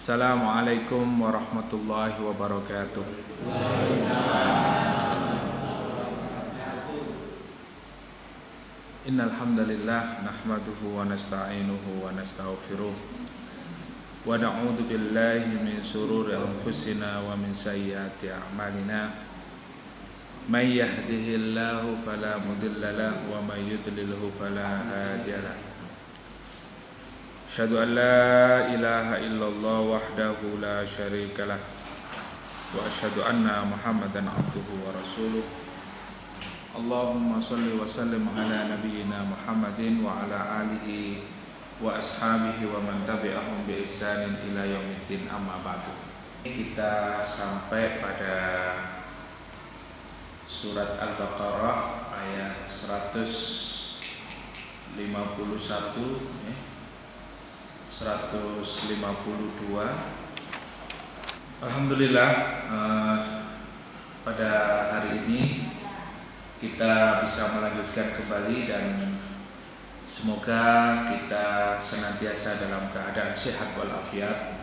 Assalamualaikum warahmatullahi wabarakatuh. Innal hamdalillah nahmaduhu wa nasta'inuhu wa nastaghfiruh wa na'udzu billahi min shururi anfusina wa min sayyiati a'malina. May yahdihillahu fala mudilla lahu wa may yudlilhu fala hadiya lahu. Asyhadu an la ilaha illallah wahdahu la syarikalah wa asyhadu anna Muhammadan abduhu wa rasuluh. Allahumma shalli wa sallim ala nabiyyina Muhammadin wa ala alihi wa ashabihi wa man tabi'ahum bi ihsanin ila yaumiddin, amma ba'du. Kita sampai pada surat Al-Baqarah ayat 151 152. Alhamdulillah, pada hari ini kita bisa melanjutkan kembali dan semoga kita senantiasa dalam keadaan sehat walafiat,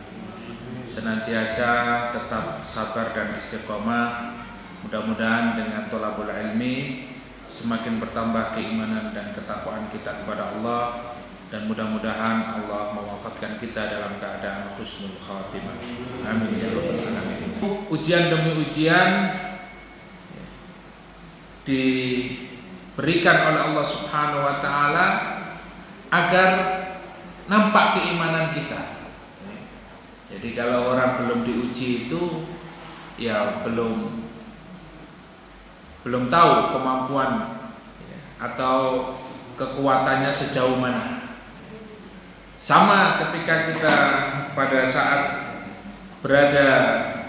senantiasa tetap sabar dan istiqomah. Mudah-mudahan dengan thalabul ilmi semakin bertambah keimanan dan ketakwaan kita kepada Allah, dan mudah-mudahan Allah mewafatkan kita dalam keadaan husnul khatimah. Amin ya rabbal alamin. Ujian demi ujian diberikan oleh Allah Subhanahu wa taala agar nampak keimanan kita. Jadi kalau orang belum diuji itu ya belum tahu kemampuan atau kekuatannya sejauh mana. Sama ketika kita pada saat berada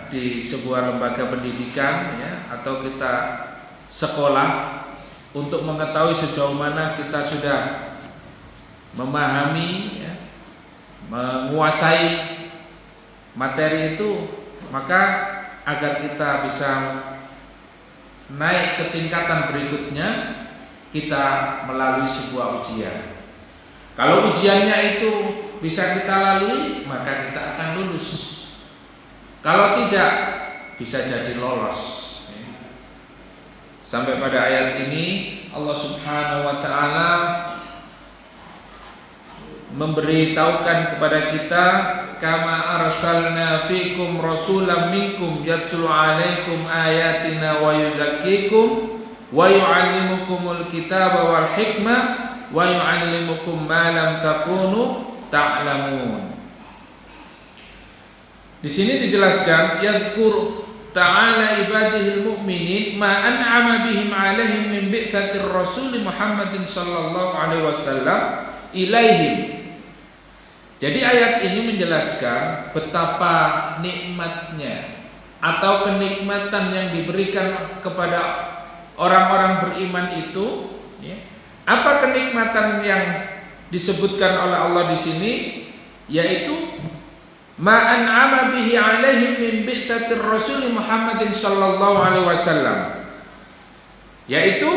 di sebuah lembaga pendidikan atau kita sekolah, untuk mengetahui sejauh mana kita sudah memahami, menguasai materi itu, maka agar kita bisa naik ke tingkatan berikutnya, kita melalui sebuah ujian. Kalau ujiannya itu bisa kita lalui, maka kita akan lulus. Kalau tidak, bisa jadi lolos. Sampai pada ayat ini Allah Subhanahu wa taala memberitahukan kepada kita, kama arsalna fikum rasulan minkum yatlu alaikum ayatina wa yuzakkikum wa yu'allimukumul kitaba wal hikmah wa yu'allimukum ma lam takunu ta'lamun. Di sini dijelaskan yadhkur ta'ala ibadihil mu'minin ma an'ama bihim 'alaihim min bi'tsatir rasul Muhammadin sallallahu alaihi wasallam ilaihim. Jadi ayat ini menjelaskan betapa nikmatnya atau kenikmatan yang diberikan kepada orang-orang beriman itu. Apa kenikmatan yang disebutkan oleh Allah di sini? Yaitu ma an'ama bihi 'alaihim min bi'tsatir rasul Muhammadin sallallahu alaihi wasallam, yaitu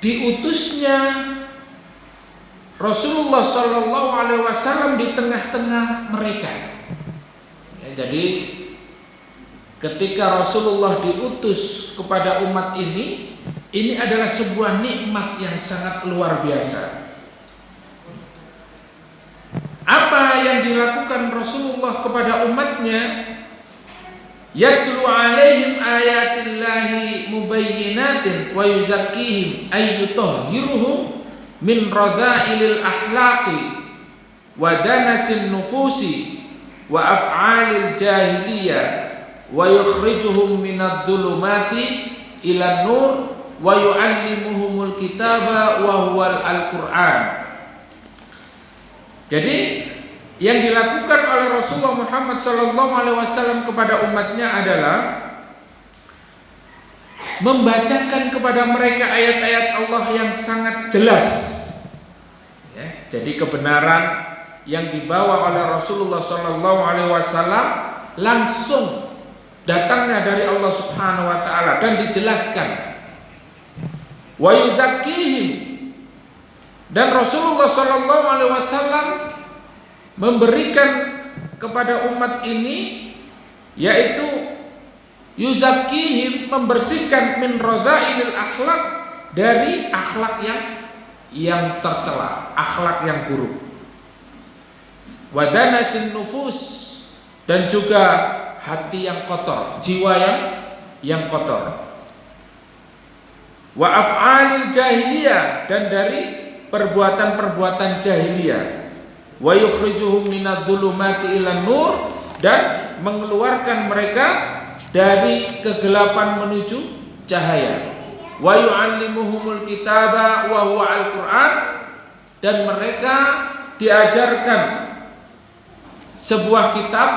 diutusnya Rasulullah sallallahu alaihi wasallam di tengah-tengah mereka. Jadi ketika Rasulullah diutus kepada umat ini adalah sebuah nikmat yang sangat luar biasa. Apa yang dilakukan Rasulullah kepada umatnya? Yatlu alaihim ayatillahi mubayyinatin wa yuzakkihim ay yutahhiruhum min radha'ilil akhlaqi wa danasin nufusi wa af'alil jahiliyah wa yukhrijuhum minadh dhulumati ilan nur wa yu'allimuhumul kitaba wa huwal al-Qur'an. Jadi yang dilakukan oleh Rasulullah Muhammad SAW kepada umatnya adalah membacakan kepada mereka ayat-ayat Allah yang sangat jelas. Jadi kebenaran yang dibawa oleh Rasulullah SAW langsung datangnya dari Allah Subhanahu Wa Taala dan dijelaskan. Wa yuzakkihim, dan Rasulullah SAW memberikan kepada umat ini, yaitu yuzakkihim, membersihkan, min radha'ilil akhlak, dari akhlak yang tercela, akhlak yang buruk. Wadanasin nufus, dan juga hati yang kotor, jiwa yang kotor. Wa af'alil jahiliyah, dan dari perbuatan-perbuatan jahiliyah. Wa yukhrijuhum minadh-dhulumati ilan nur, dan mengeluarkan mereka dari kegelapan menuju cahaya. Wa yu'allimuhumul kitaba wa huwa al-Qur'an, dan mereka diajarkan sebuah kitab,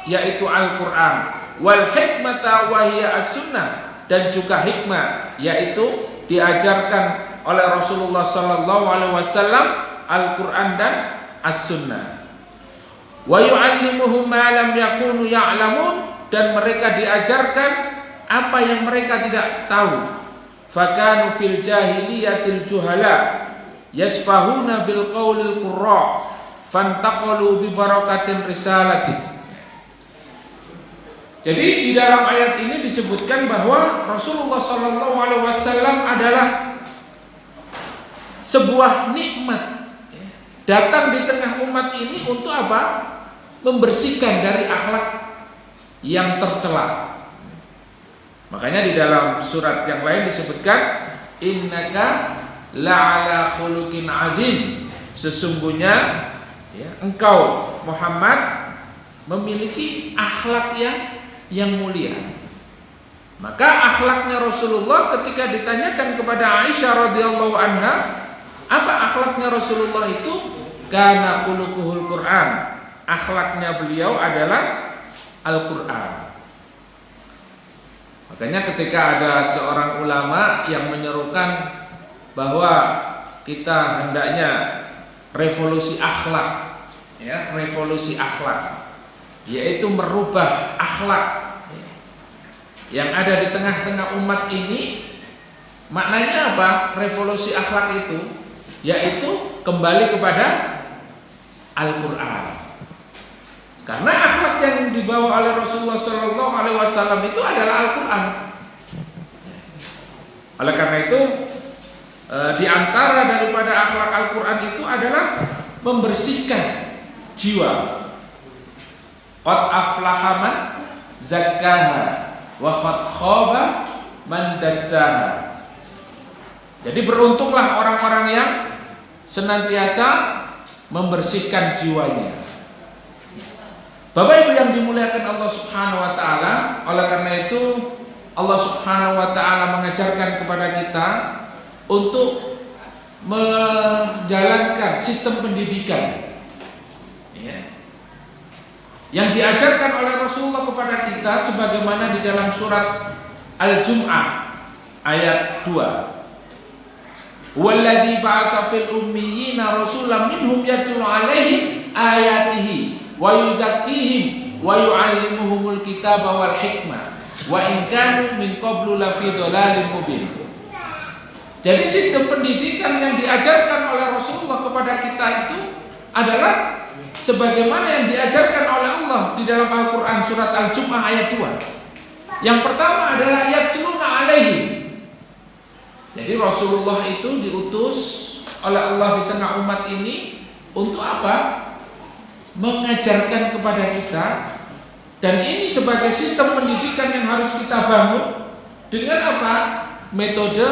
yaitu Al-Qur'an. Wal hikmata wa hiya as-sunnah, dan juga hikmah, yaitu diajarkan oleh Rasulullah sallallahu alaihi wasallam Al-Qur'an dan As-Sunnah. Wa yu'allimuhum ma lam yakunu ya'lamun, dan mereka diajarkan apa yang mereka tidak tahu. Fakanu fil jahiliyatil juhala yasfahuna bil qaulil qurra fantaqalu bi barakatin risalati. Jadi di dalam ayat ini disebutkan bahwa Rasulullah sallallahu alaihi wasallam adalah sebuah nikmat datang di tengah umat ini untuk apa? Membersihkan dari akhlak yang tercela. Makanya di dalam surat yang lain disebutkan innaka la'ala khuluqin adzim, sesungguhnya engkau Muhammad memiliki akhlak yang mulia. Maka akhlaknya Rasulullah ketika ditanyakan kepada Aisyah radhiyallahu anha, apa akhlaknya Rasulullah itu? Kana khuluquhul Qur'an, akhlaknya beliau adalah Al-Qur'an. Makanya ketika ada seorang ulama yang menyerukan bahwa kita hendaknya revolusi akhlak, revolusi akhlak, yaitu merubah akhlak yang ada di tengah-tengah umat ini. Maknanya apa? Revolusi akhlak itu yaitu kembali kepada Al-Qur'an. Karena akhlak yang dibawa oleh Rasulullah SAW itu adalah Al-Qur'an. Oleh karena itu, di antara daripada akhlak Al-Qur'an itu adalah membersihkan jiwa. Qad aflaha man zakkaha wa qad khaba man dassaha. Jadi beruntunglah orang-orang yang senantiasa membersihkan jiwanya. Bapak Ibu yang dimuliakan Allah Subhanahu wa taala, oleh karena itu Allah Subhanahu wa taala mengajarkan kepada kita untuk menjalankan sistem pendidikan yang diajarkan oleh Rasulullah kepada kita, sebagaimana di dalam surat Al-Jum'ah ayat 2. Walladzi ba'atsa fil ummiyina rasulan minhum yatlu 'alaihim ayatihi wa yuzakkihim wa yu'allimuhumul kitaba wal hikmah wa in kanu min qablu lafi dhalalin mubin. Jadi sistem pendidikan yang diajarkan oleh Rasulullah kepada kita itu adalah sebagaimana yang diajarkan oleh Allah di dalam Al-Qur'an surat Al-Jum'ah ayat 2. Yang pertama adalah yatluna 'alaihim. Jadi Rasulullah itu diutus oleh Allah di tengah umat ini untuk apa? Mengajarkan kepada kita, dan ini sebagai sistem pendidikan yang harus kita bangun dengan apa? Metode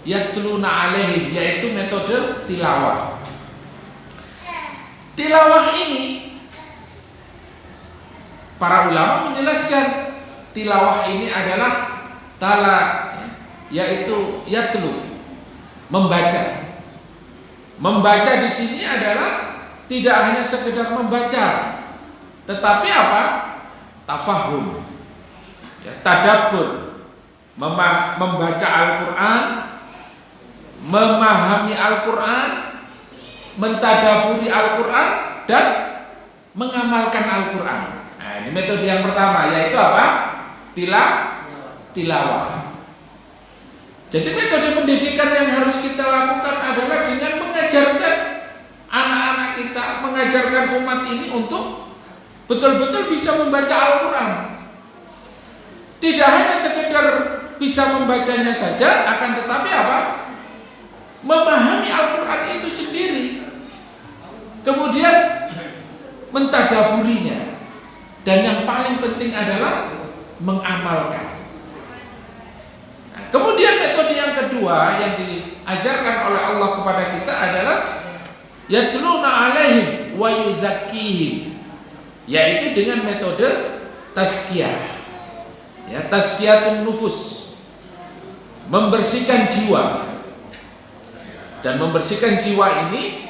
yatluna alaihim, yaitu metode tilawah. Tilawah ini para ulama menjelaskan tilawah ini adalah tala, yaitu yatlu, membaca. Membaca di sini adalah tidak hanya sekedar membaca, tetapi apa? Tafahum, tadabbur, membaca Al-Qur'an, memahami Al-Qur'an, mentadaburi Al-Qur'an, dan mengamalkan Al-Qur'an. Nah, ini metode yang pertama, yaitu apa? Tilawah. Jadi metode pendidikan yang harus kita lakukan adalah dengan mengajarkan anak-anak kita, mengajarkan umat ini untuk betul-betul bisa membaca Al-Quran. Tidak hanya sekedar bisa membacanya saja, akan tetapi apa? Memahami Al-Quran itu sendiri, kemudian mentadaburinya, dan yang paling penting adalah mengamalkan. Nah, kemudian metode yang kedua yang diajarkan oleh Allah kepada kita adalah yatluna alaihim wa yuzakkihim, yaitu dengan metode tazkiyah, ya, tazkiyatun nufus, membersihkan jiwa. Dan membersihkan jiwa ini,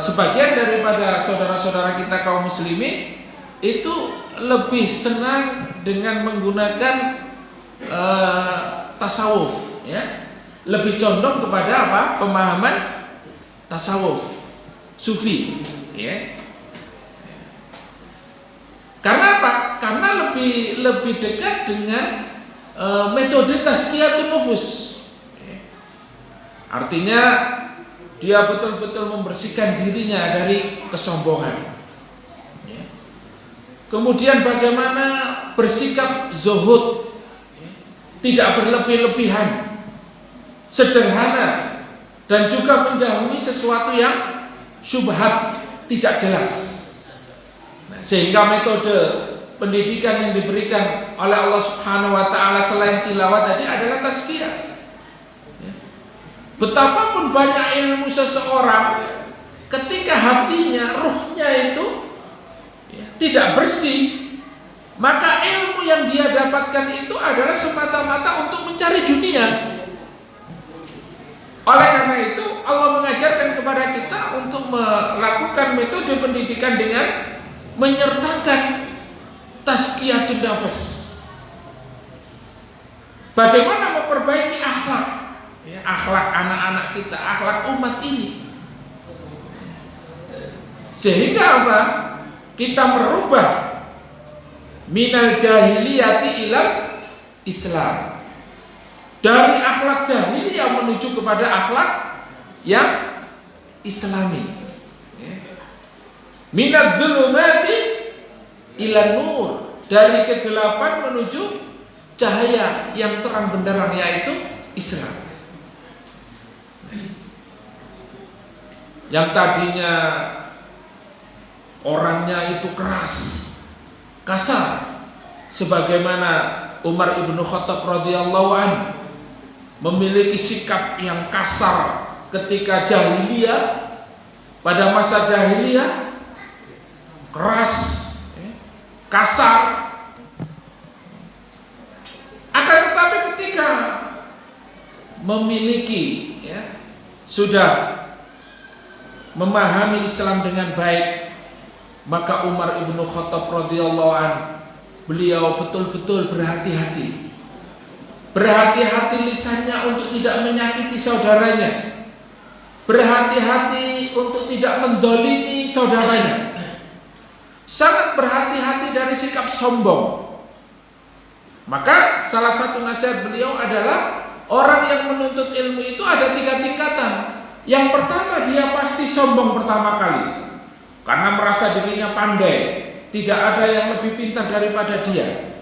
sebagian daripada saudara-saudara kita kaum muslimin itu lebih senang dengan menggunakan tasawuf, ya, lebih condong kepada apa? Pemahaman tasawuf, sufi, ya. Karena apa? Karena lebih dekat dengan metode tazkiyatun nufus. Artinya dia betul-betul membersihkan dirinya dari kesombongan. Kemudian bagaimana bersikap zuhud, tidak berlebih-lebihan, sederhana, dan juga menjauhi sesuatu yang syubhat, tidak jelas. Nah, sehingga metode pendidikan yang diberikan oleh Allah Subhanahu wa taala selain tilawah tadi adalah tazkiyah. Betapapun banyak ilmu seseorang, ketika hatinya, ruhnya itu tidak bersih, maka ilmu yang dia dapatkan itu adalah semata-mata untuk mencari dunia. Oleh karena itu Allah mengajarkan kepada kita untuk melakukan metode pendidikan dengan menyertakan tazkiyatun nafs. Bagaimana memperbaiki akhlak, ya, akhlak anak-anak kita, akhlak umat ini, sehingga apa? Kita merubah minal jahiliyati ilal Islam, dari akhlak jahiliyah menuju kepada akhlak yang Islami, minal dzulumati ilan nur, dari kegelapan menuju cahaya yang terang benderang, yaitu Islam. Yang tadinya orangnya itu keras, kasar, sebagaimana Umar ibnu Khattab radhiyallahu anhu memiliki sikap yang kasar ketika jahiliyah, pada masa jahiliyah, keras, kasar. Akan tetapi ketika memiliki, ya, sudah memahami Islam dengan baik, maka Umar ibnu Khattab radhiyallahu anhu, beliau betul-betul berhati-hati, berhati-hati lisannya untuk tidak menyakiti saudaranya, berhati-hati untuk tidak mendolimi saudaranya, sangat berhati-hati dari sikap sombong. Maka salah satu nasihat beliau adalah orang yang menuntut ilmu itu ada 3 tingkatan. Yang pertama, dia pasti sombong pertama kali, karena merasa dirinya pandai, tidak ada yang lebih pintar daripada dia.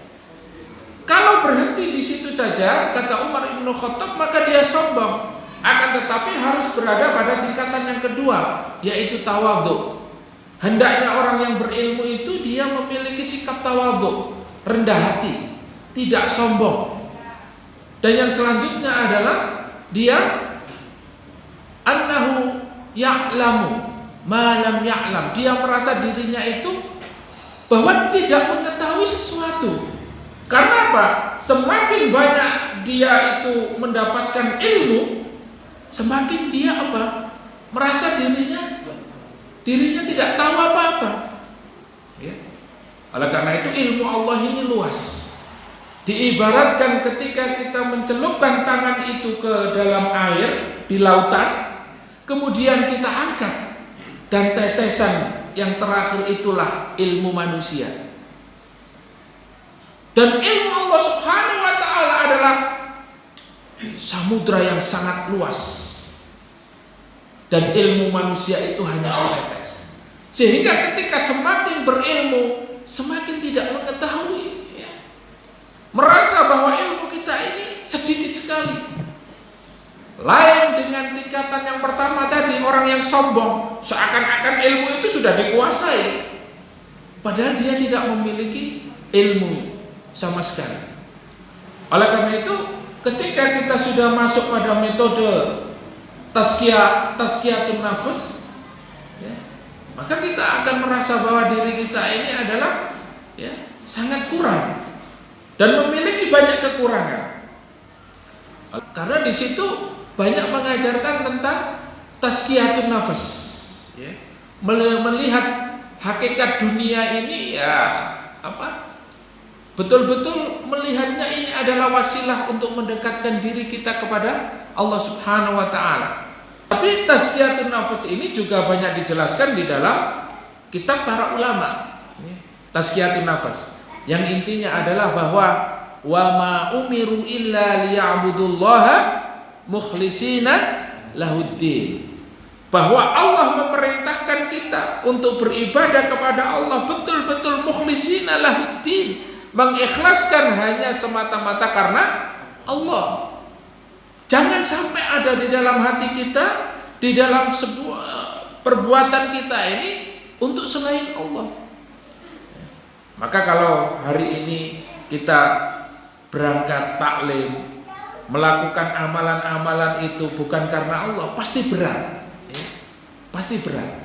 Kalau berhenti di situ saja, kata Umar ibnu Khattab, maka dia sombong. Akan tetapi harus berada pada tingkatan yang kedua, yaitu tawadhu. Hendaknya orang yang berilmu itu dia memiliki sikap tawadhu, rendah hati, tidak sombong. Dan yang selanjutnya adalah dia annahu ya'lamu ma lam ya'lam, dia merasa dirinya itu bahwa tidak mengetahui sesuatu. Karena apa? Semakin banyak dia itu mendapatkan ilmu, semakin dia apa? Merasa dirinya tidak tahu apa-apa. Ya. Oleh karena itu ilmu Allah ini luas. Diibaratkan ketika kita mencelupkan tangan itu ke dalam air di lautan, kemudian kita angkat, dan tetesan yang terakhir itulah ilmu manusia. Dan ilmu Allah Subhanahu wa taala adalah samudra yang sangat luas, dan ilmu manusia itu hanya setetes. Sehingga ketika semakin berilmu, semakin tidak mengetahui, ya. Merasa bahwa ilmu kita ini sedikit sekali. Lain dengan tingkatan yang pertama tadi, orang yang sombong, seakan-akan ilmu itu sudah dikuasai, padahal dia tidak memiliki ilmu sama sekali. Oleh karena itu, ketika kita sudah masuk pada metode tazkiyatun nafs, ya, maka kita akan merasa bahwa diri kita ini adalah, ya, sangat kurang dan memiliki banyak kekurangan. Karena di situ banyak mengajarkan tentang tazkiyatun nafs, ya. Melihat hakikat dunia ini, ya, betul-betul melihatnya ini adalah wasilah untuk mendekatkan diri kita kepada Allah Subhanahu wa taala. Tapi tazkiyatun nafs ini juga banyak dijelaskan di dalam kitab para ulama. Tazkiyatun nafs yang intinya adalah bahwa wa ma umiru illa liya'budullaha mukhlisina lahuddin. Bahwa Allah memerintahkan kita untuk beribadah kepada Allah betul-betul mukhlisina lahuddin, mengikhlaskan hanya semata-mata karena Allah. Jangan sampai ada di dalam hati kita, di dalam sebuah perbuatan kita ini untuk selain Allah. Maka kalau hari ini kita berangkat taklim, melakukan amalan-amalan itu bukan karena Allah, pasti berat. Pasti berat.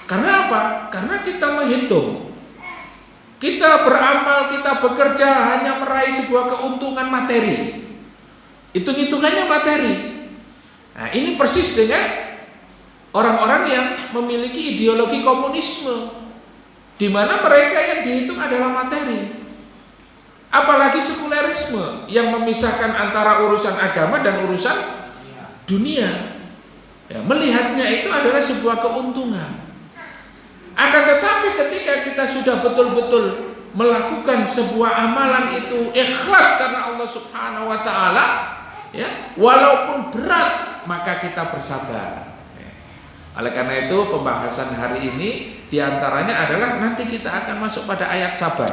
Karena apa? Karena kita menghitung. Kita beramal, kita bekerja hanya meraih sebuah keuntungan materi. Hitung-hitungannya materi. Nah, ini persis dengan orang-orang yang memiliki ideologi komunisme, di mana mereka yang dihitung adalah materi. Apalagi sekulerisme yang memisahkan antara urusan agama dan urusan dunia. Ya, melihatnya itu adalah sebuah keuntungan. Akan tetapi ketika kita sudah betul-betul melakukan sebuah amalan itu ikhlas karena Allah Subhanahu wa taala, ya, walaupun berat, maka kita bersabar. Oleh karena itu pembahasan hari ini diantaranya adalah nanti kita akan masuk pada ayat sabar.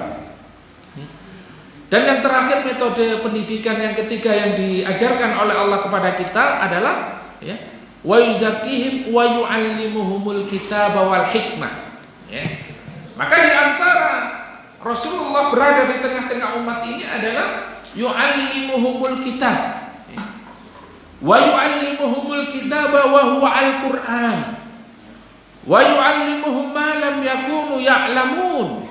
Dan yang terakhir, metode pendidikan yang ketiga yang diajarkan oleh Allah kepada kita adalah, ya, wa yuzakkihim wa yu'allimuhumul kitaba wal hikmah. Ya. Maka di antara Rasulullah berada di tengah-tengah umat ini adalah yu'allimuhumul kitab. Wa yu'allimuhumul kitaba wa huwa al-Qur'an. Wa yu'allimuhum ma lam yakunu ya'lamun.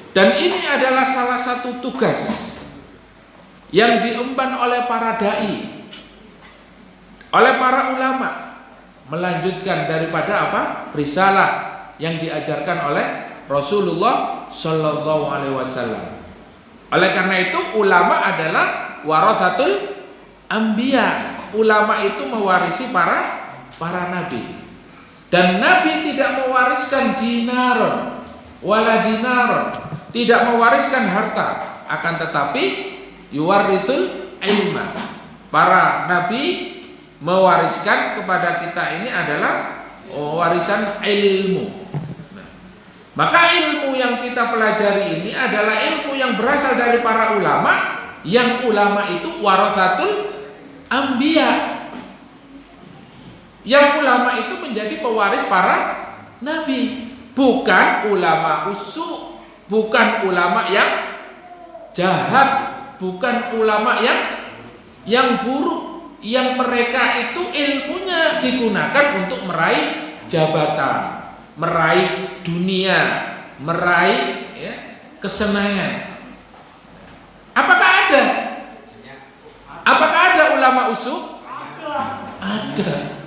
Dan ini adalah salah satu tugas yang diemban oleh para dai, oleh para ulama, melanjutkan daripada apa? Risalah yang diajarkan oleh Rasulullah Sallallahu Alaihi Wasallam. Oleh karena itu ulama adalah warathatul anbiya. Ulama itu mewarisi para nabi. Dan nabi tidak mewariskan dinaron wala dinaron, tidak mewariskan harta, akan tetapi yuwarithul ilma. Para nabi mewariskan kepada kita ini adalah warisan ilmu. Maka ilmu yang kita pelajari ini adalah ilmu yang berasal dari para ulama, yang ulama itu warathatul anbiya. Yang ulama itu menjadi pewaris para nabi, bukan ulama usuk, bukan ulama yang jahat, bukan ulama yang buruk, yang mereka itu ilmunya digunakan untuk meraih jabatan, meraih dunia, meraih, ya, kesenangan. Apakah ada? Apakah ada ulama usuk? Ada.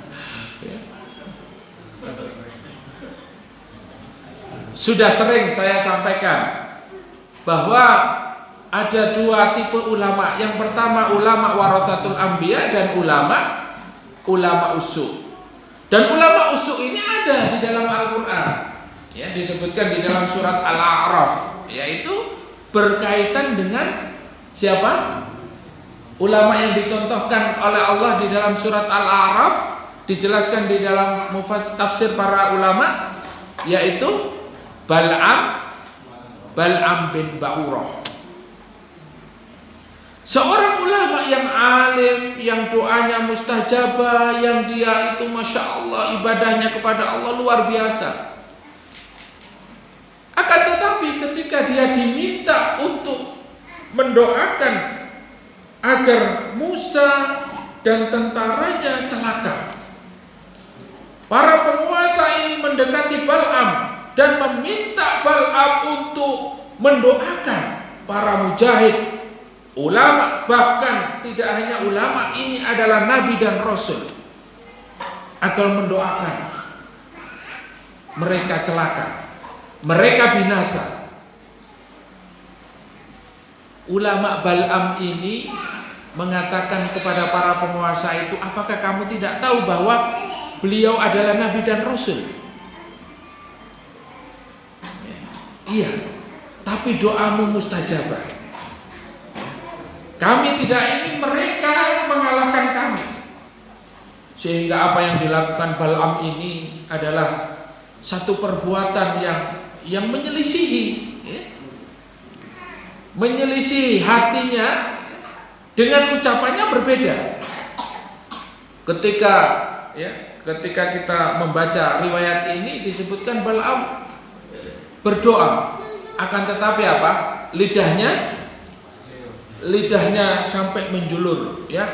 Sudah sering saya sampaikan bahwa ada dua tipe ulama. Yang pertama ulama warathatul anbiya dan ulama usuk. Dan ulama usuk ini ada di dalam Al-Qur'an. Ya, disebutkan di dalam surat Al-A'raf, yaitu berkaitan dengan siapa? Ulama yang dicontohkan oleh Allah di dalam surat Al-A'raf dijelaskan di dalam tafsir para ulama, yaitu Bal'am bin Ba'urah. Seorang ulama yang alim, yang doanya mustajabah, yang dia itu Masya Allah ibadahnya kepada Allah luar biasa. Akan tetapi ketika dia diminta untuk mendoakan agar Musa dan tentaranya celaka, para penguasa ini mendekati Bal'am dan meminta Bal'am untuk mendoakan para mujahid, ulama, bahkan tidak hanya ulama, ini adalah nabi dan rasul, agar mendoakan mereka celaka, mereka binasa. Ulama Bal'am ini mengatakan kepada para penguasa itu, apakah kamu tidak tahu bahwa beliau adalah nabi dan rasul? Iya, tapi doamu mustajabah. Kami tidak ingin mereka mengalahkan kami. Sehingga apa yang dilakukan Bal'am ini adalah satu perbuatan yang menyelisihi, menyelisihi hatinya, dengan ucapannya berbeda. Ketika kita membaca riwayat ini disebutkan Bal'am berdoa, akan tetapi apa? Lidahnya sampai menjulur, ya,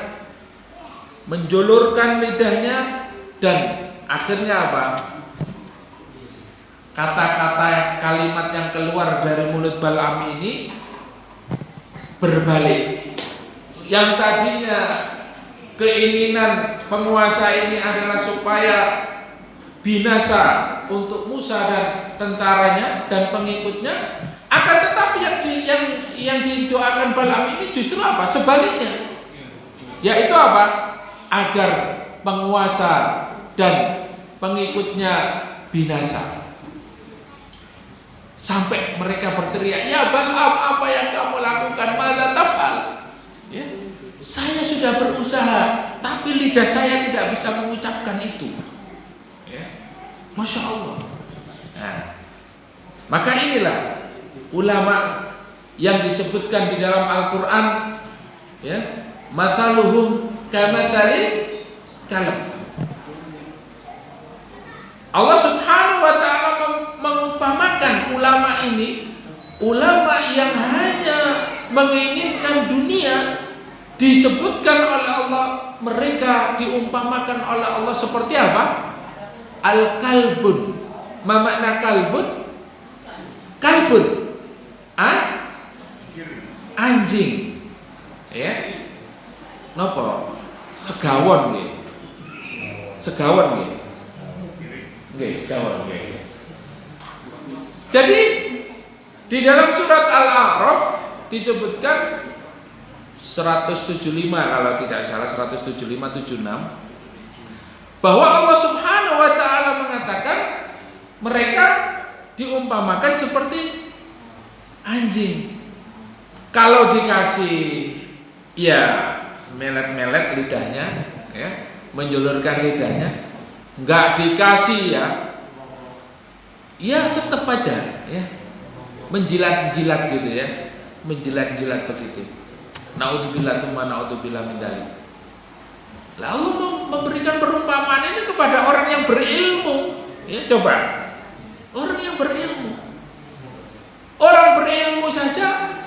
menjulurkan lidahnya, dan akhirnya apa? Kata-kata kalimat yang keluar dari mulut Bal'am ini berbalik. Yang tadinya keinginan penguasa ini adalah supaya binasa untuk Musa dan tentaranya dan pengikutnya, akan tetapi yang didoakan Bal'am ini justru apa? Sebaliknya, yaitu apa? Agar penguasa dan pengikutnya binasa. Sampai mereka berteriak, ya Bal'am, apa yang kamu lakukan? Mala taf'al? Ya, saya sudah berusaha, tapi lidah saya tidak bisa mengucapkan itu. Ya, Masya Allah. Nah, maka inilah ulama yang disebutkan di dalam Al-Quran, ya, mathaluhum kamathalil kalb. Allah Subhanahu wa ta'ala mengumpamakan ulama ini, ulama yang hanya menginginkan dunia, disebutkan oleh Allah, mereka diumpamakan oleh Allah seperti apa? Al-kalbun. Ma makna kalbun? Kalbun, anjing, ya, nopo? Segawon, nggih. Segawon, nggih. Nggih, segawon, nggih. Jadi di dalam surat Al-A'raf disebutkan 175 kalau tidak salah, 175-76, bahwa Allah Subhanahu wa ta'ala mengatakan mereka diumpamakan seperti anjing. Kalau dikasih, ya, melet-melet lidahnya, ya, menjulurkan lidahnya. Enggak dikasih, ya tetap aja, ya, menjilat-jilat gitu, ya, menjilat-jilat begitu. Naudzubillah tsumma naudzubillah min dzalik. Lalu memberikan perumpamaan ini kepada orang yang berilmu, ya, coba. Orang yang berilmu. Orang berilmu saja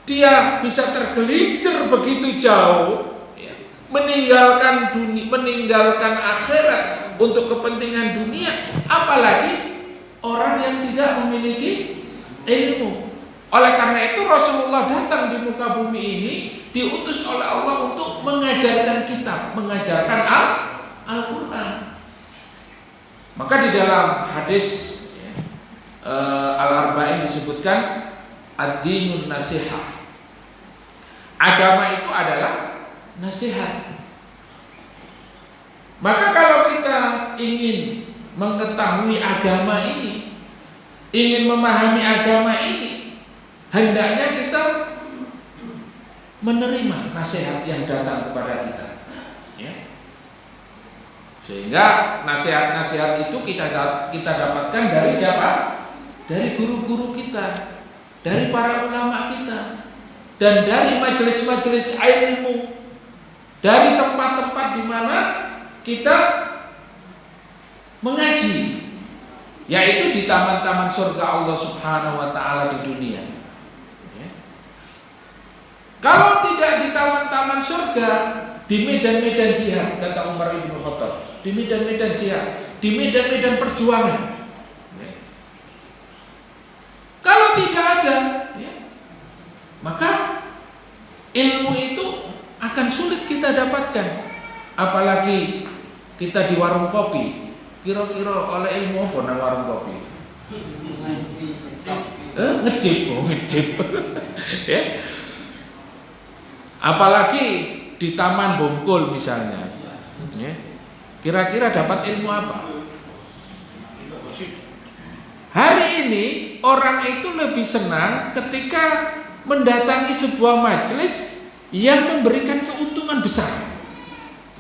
dia bisa tergelincir begitu jauh, ya, meninggalkan dunia, meninggalkan akhirat untuk kepentingan dunia, apalagi orang yang tidak memiliki ilmu. Oleh karena itu Rasulullah datang di muka bumi ini diutus oleh Allah untuk mengajarkan kitab, mengajarkan Al-Quran. Maka di dalam hadis Al-Arba'in disebutkan ad-dinun nasihah. Agama itu adalah nasihat. Maka kalau kita ingin mengetahui agama ini, ingin memahami agama ini, hendaknya kita menerima nasihat yang datang kepada kita, ya. Sehingga nasihat-nasihat itu kita dapatkan dari siapa? Dari guru-guru kita, dari para ulama kita, dan dari majelis-majelis ilmu, dari tempat-tempat di mana kita mengaji, yaitu di taman-taman surga Allah Subhanahu wa taala di dunia. Ya. Kalau tidak di taman-taman surga, di medan-medan jihad, kata Umar bin Khattab, di medan-medan jihad, di medan-medan perjuangan. Ya. Kalau tidak ada, ya, maka ilmu itu akan sulit kita dapatkan. Apalagi kita di warung kopi, kira-kira oleh ilmu apa nang warung kopi? Ngecip. Ya. Apalagi di Taman Bungkul misalnya. Ya. Kira-kira dapat ilmu apa? Hari ini orang itu lebih senang ketika mendatangi sebuah majelis yang memberikan keuntungan besar.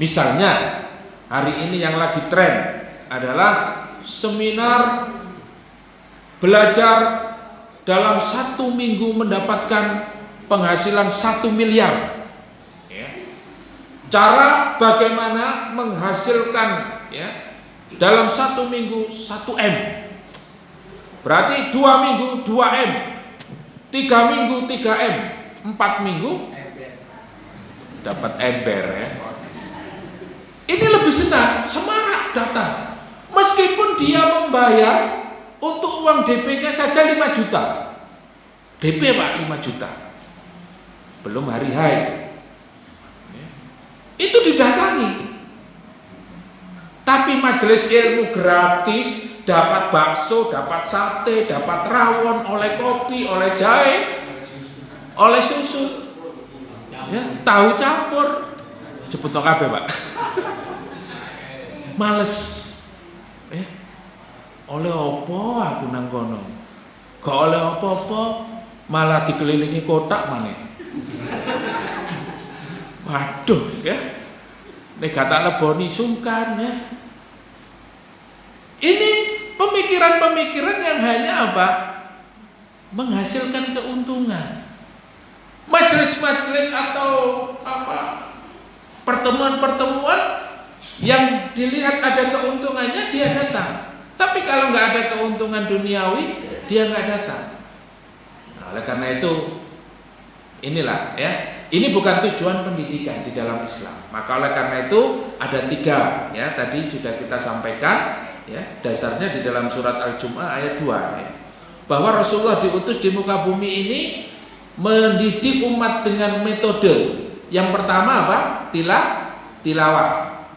Misalnya hari ini yang lagi tren adalah seminar belajar dalam 1 minggu mendapatkan penghasilan 1 miliar. Cara bagaimana menghasilkan, ya, dalam 1 minggu 1 M. Berarti 2 minggu 2 M, 3 minggu 3 M, 4 minggu dapat ember, ya. Ini lebih senang, semarak datang. Meskipun dia membayar untuk uang DP-nya saja 5 juta. DP Pak 5 juta. Belum hari haid. Itu didatangi. Tapi majelis ilmu gratis, dapat bakso, dapat sate, dapat rawon, oleh kopi, oleh jahe, oleh susu, ya, tahu campur, sebut no kabeh Pak. Males, oleh opo aku nang kono, gak oleh opo-opo, malah dikelilingi kotak maneh. Waduh, ya, nek gak tak leboni sungkan, ya. Ini pemikiran-pemikiran yang hanya apa? Menghasilkan keuntungan. Majelis-majelis atau apa? Pertemuan-pertemuan yang dilihat ada keuntungannya dia datang. Tapi kalau nggak ada keuntungan duniawi, dia nggak datang. Nah, oleh karena itu, inilah, ya. Ini bukan tujuan pendidikan di dalam Islam. Maka oleh karena itu ada 3, ya, tadi sudah kita sampaikan, ya, dasarnya di dalam surat Al-Jumu'ah ayat 2, ya, bahwa Rasulullah diutus di muka bumi ini mendidik umat dengan metode. Yang pertama apa? Tilawah.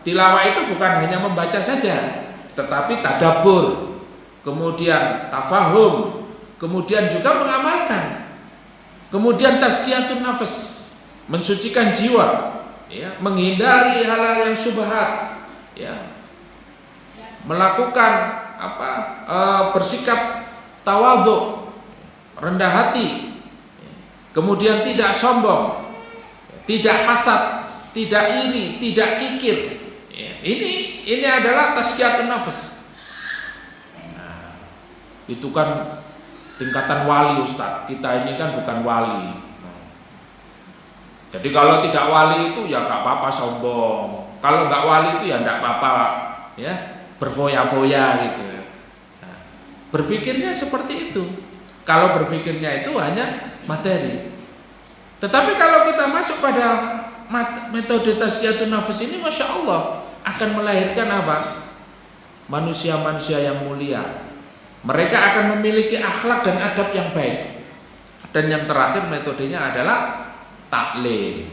Tilawah itu bukan hanya membaca saja, tetapi tadabbur, kemudian tafahum, kemudian juga mengamalkan, kemudian tazkiyatun nafs, mensucikan jiwa, ya, menghindari hal-hal yang syubhat, ya, melakukan apa? Bersikap tawadhu, rendah hati, kemudian tidak sombong, tidak hasad, tidak iri, tidak kikir. Ya, ini adalah tazkiyatun nafs. Nah, itu kan tingkatan wali Ustaz. Kita ini kan bukan wali. Jadi kalau tidak wali itu ya nggak apa-apa sombong. Kalau nggak wali itu ya nggak apa-apa, ya, berfoya-foya gitu. Nah, berpikirnya seperti itu. Kalau berpikirnya itu hanya materi. Tetapi kalau kita masuk pada metode tazkiyatun nafs ini, masya Allah, akan melahirkan apa? Manusia-manusia yang mulia. Mereka akan memiliki akhlak dan adab yang baik. Dan yang terakhir metodenya adalah taklim.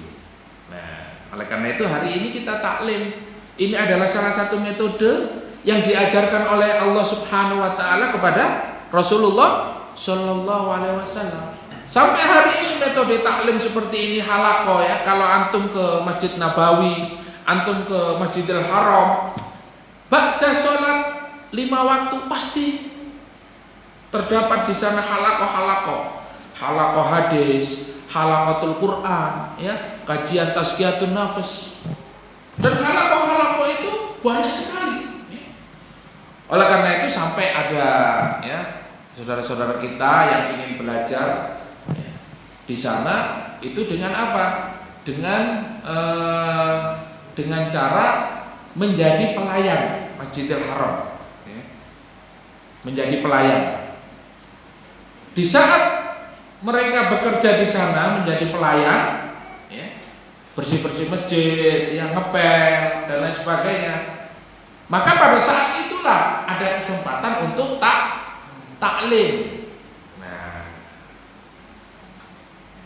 Nah, oleh karena itu hari ini kita taklim. Ini adalah salah satu metode yang diajarkan oleh Allah Subhanahu wa taala kepada Rasulullah Shallallahu alaihi wasallam. Sampai hari ini metode taklim seperti ini halaqah, ya. Kalau antum ke Masjid Nabawi, antum ke Masjidil Haram, ba'da sholat 5 waktu pasti terdapat di sana halaqah hadis, halaqatul Quran, ya, kajian tazkiyatun nafs. Dan halaqah itu banyak sekali. Oleh karena itu sampai ada ya saudara-saudara kita yang ingin belajar ya, di sana itu dengan apa? Dengan cara menjadi pelayan Masjidil Haram, ya. Menjadi pelayan. Di saat mereka bekerja di sana menjadi pelayan, ya, bersih-bersih masjid, yang ngepel dan lain sebagainya, maka pada saat itulah ada kesempatan untuk taklim. Nah,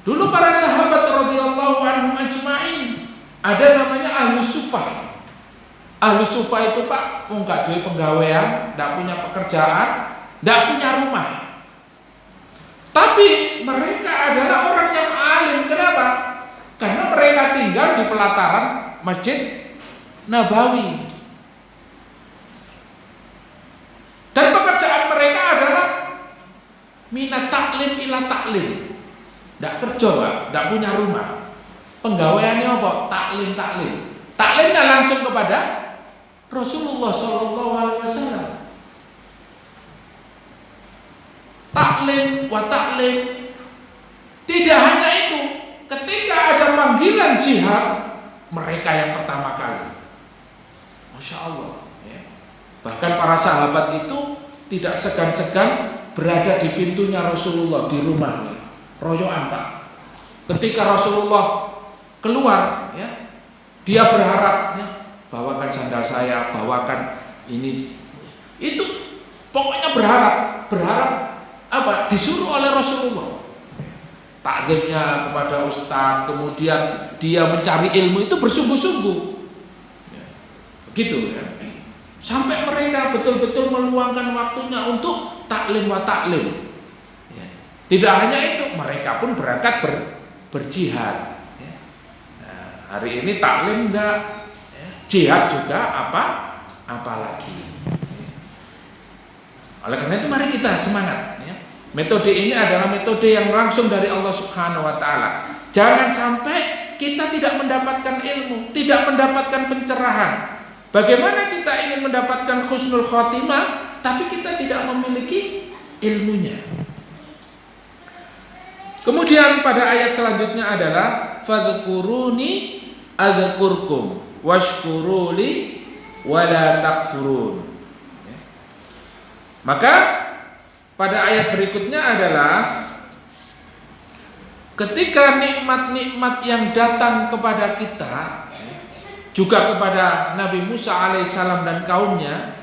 dulu para sahabat radhiyallahu anhum ajma'in ada namanya Ahlus Suffah. Ahlus Suffah itu Pak, enggak duwe penggawean, enggak punya pekerjaan, enggak punya rumah. Tapi mereka adalah orang yang alim. Kenapa? Karena mereka tinggal di pelataran Masjid Nabawi. Dan pekerjaan mereka adalah minat taklim ila taklim. Tidak kerja Pak, tidak punya rumah. Penggaweannya apa? Taklim. Taklimnya langsung kepada Rasulullah Shallallahu Alaihi Wasallam. Taklim wa taklim. Tidak hanya itu, ketika ada panggilan jihad, mereka yang pertama kali. Masya Allah. Ya. Bahkan para sahabat itu tidak segan-segan berada di pintunya Rasulullah di rumahnya. Royoan Pak. Ketika Rasulullah keluar, ya, dia berharap, ya, bawakan sandal saya, bawakan ini, itu pokoknya berharap apa? Disuruh oleh Rasulullah. Taklimnya kepada ustaz, kemudian dia mencari ilmu itu bersungguh-sungguh, ya, begitu ya. Sampai mereka betul-betul meluangkan waktunya untuk taklim wa taklim. Ya. Tidak hanya itu, mereka pun berangkat berjihad. Ya. Nah, hari ini taklim enggak, ya. Jihad juga apalagi. Oleh karena itu mari kita semangat. Ya. Metode ini adalah metode yang langsung dari Allah Subhanahu Wa Taala. Jangan sampai kita tidak mendapatkan ilmu, tidak mendapatkan pencerahan. Bagaimana kita ingin mendapatkan husnul khotimah, tapi kita tidak memiliki ilmunya. Kemudian pada ayat selanjutnya adalah fadhkuruni adzkurkum washkuruli wala takfurun. Maka pada ayat berikutnya adalah ketika nikmat-nikmat yang datang kepada kita, juga kepada Nabi Musa alaihissalam dan kaumnya,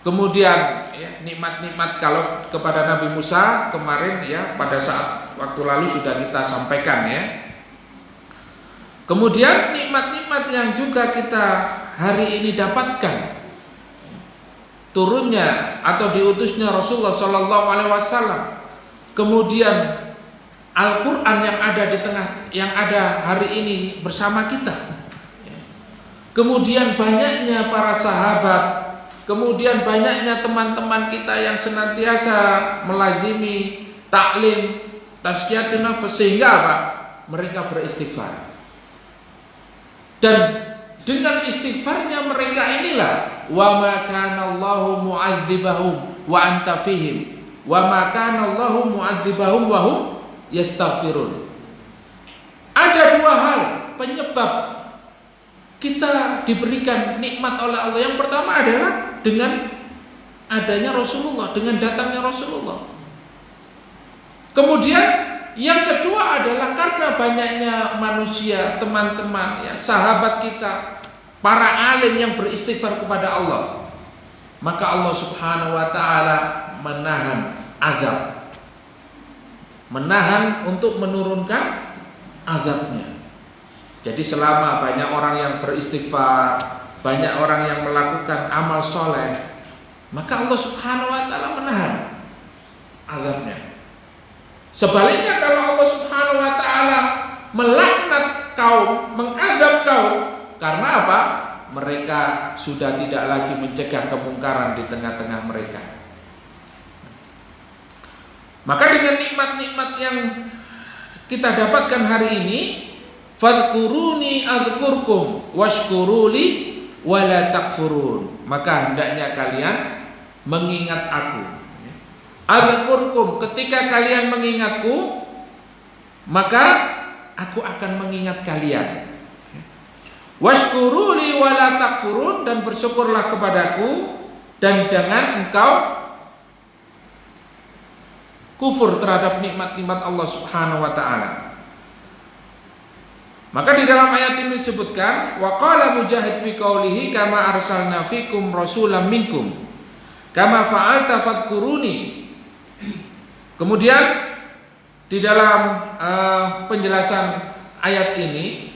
kemudian ya, nikmat-nikmat kalau kepada Nabi Musa kemarin ya pada saat waktu lalu sudah kita sampaikan ya. Kemudian nikmat-nikmat yang juga kita hari ini dapatkan, turunnya atau diutusnya Rasulullah Shallallahu Alaihi Wasallam, kemudian Al-Quran yang ada di tengah, yang ada hari ini bersama kita, kemudian banyaknya para sahabat, kemudian banyaknya teman-teman kita yang senantiasa melazimi taklim, tazkiyatun nafs, sehingga apa? Mereka beristighfar. Dan dengan istighfarnya mereka inilah wa ma kana Allahu mu'adzibahum wa anta fihim wa ma kana Allahu mu'adzibahum wa hum yastaghfirun. Ada dua hal penyebab kita diberikan nikmat oleh Allah. Yang pertama adalah dengan adanya Rasulullah, dengan datangnya Rasulullah. Kemudian yang kedua adalah karena banyaknya manusia, teman-teman, ya, sahabat kita, para alim yang beristighfar kepada Allah, maka Allah Subhanahu Wa Taala menahan azab, menahan untuk menurunkan azabnya. Jadi selama banyak orang yang beristighfar, banyak orang yang melakukan amal soleh, maka Allah Subhanahu Wa Taala menahan azabnya. Sebaliknya kalau Allah Subhanahu Wa Taala melaknat kaum, mengazab kaum, karena apa? Mereka sudah tidak lagi mencegah kemungkaran di tengah-tengah mereka. Maka dengan nikmat-nikmat yang kita dapatkan hari ini, fadhkuruni adzkurkum washkuruli wala takfurun, maka hendaknya kalian mengingat aku. Adzkurkum, ketika kalian mengingatku, maka aku akan mengingat kalian. Washkuruli wala takfurun, dan bersyukurlah kepadaku dan jangan engkau kufur terhadap nikmat-nikmat Allah Subhanahu wa taala. Maka di dalam ayat ini disebutkan wa qala Mujahid fi qaulihi kama arsalna fikum rasulam minkum kama fa'alta fadhkuruni. Kemudian di dalam penjelasan ayat ini,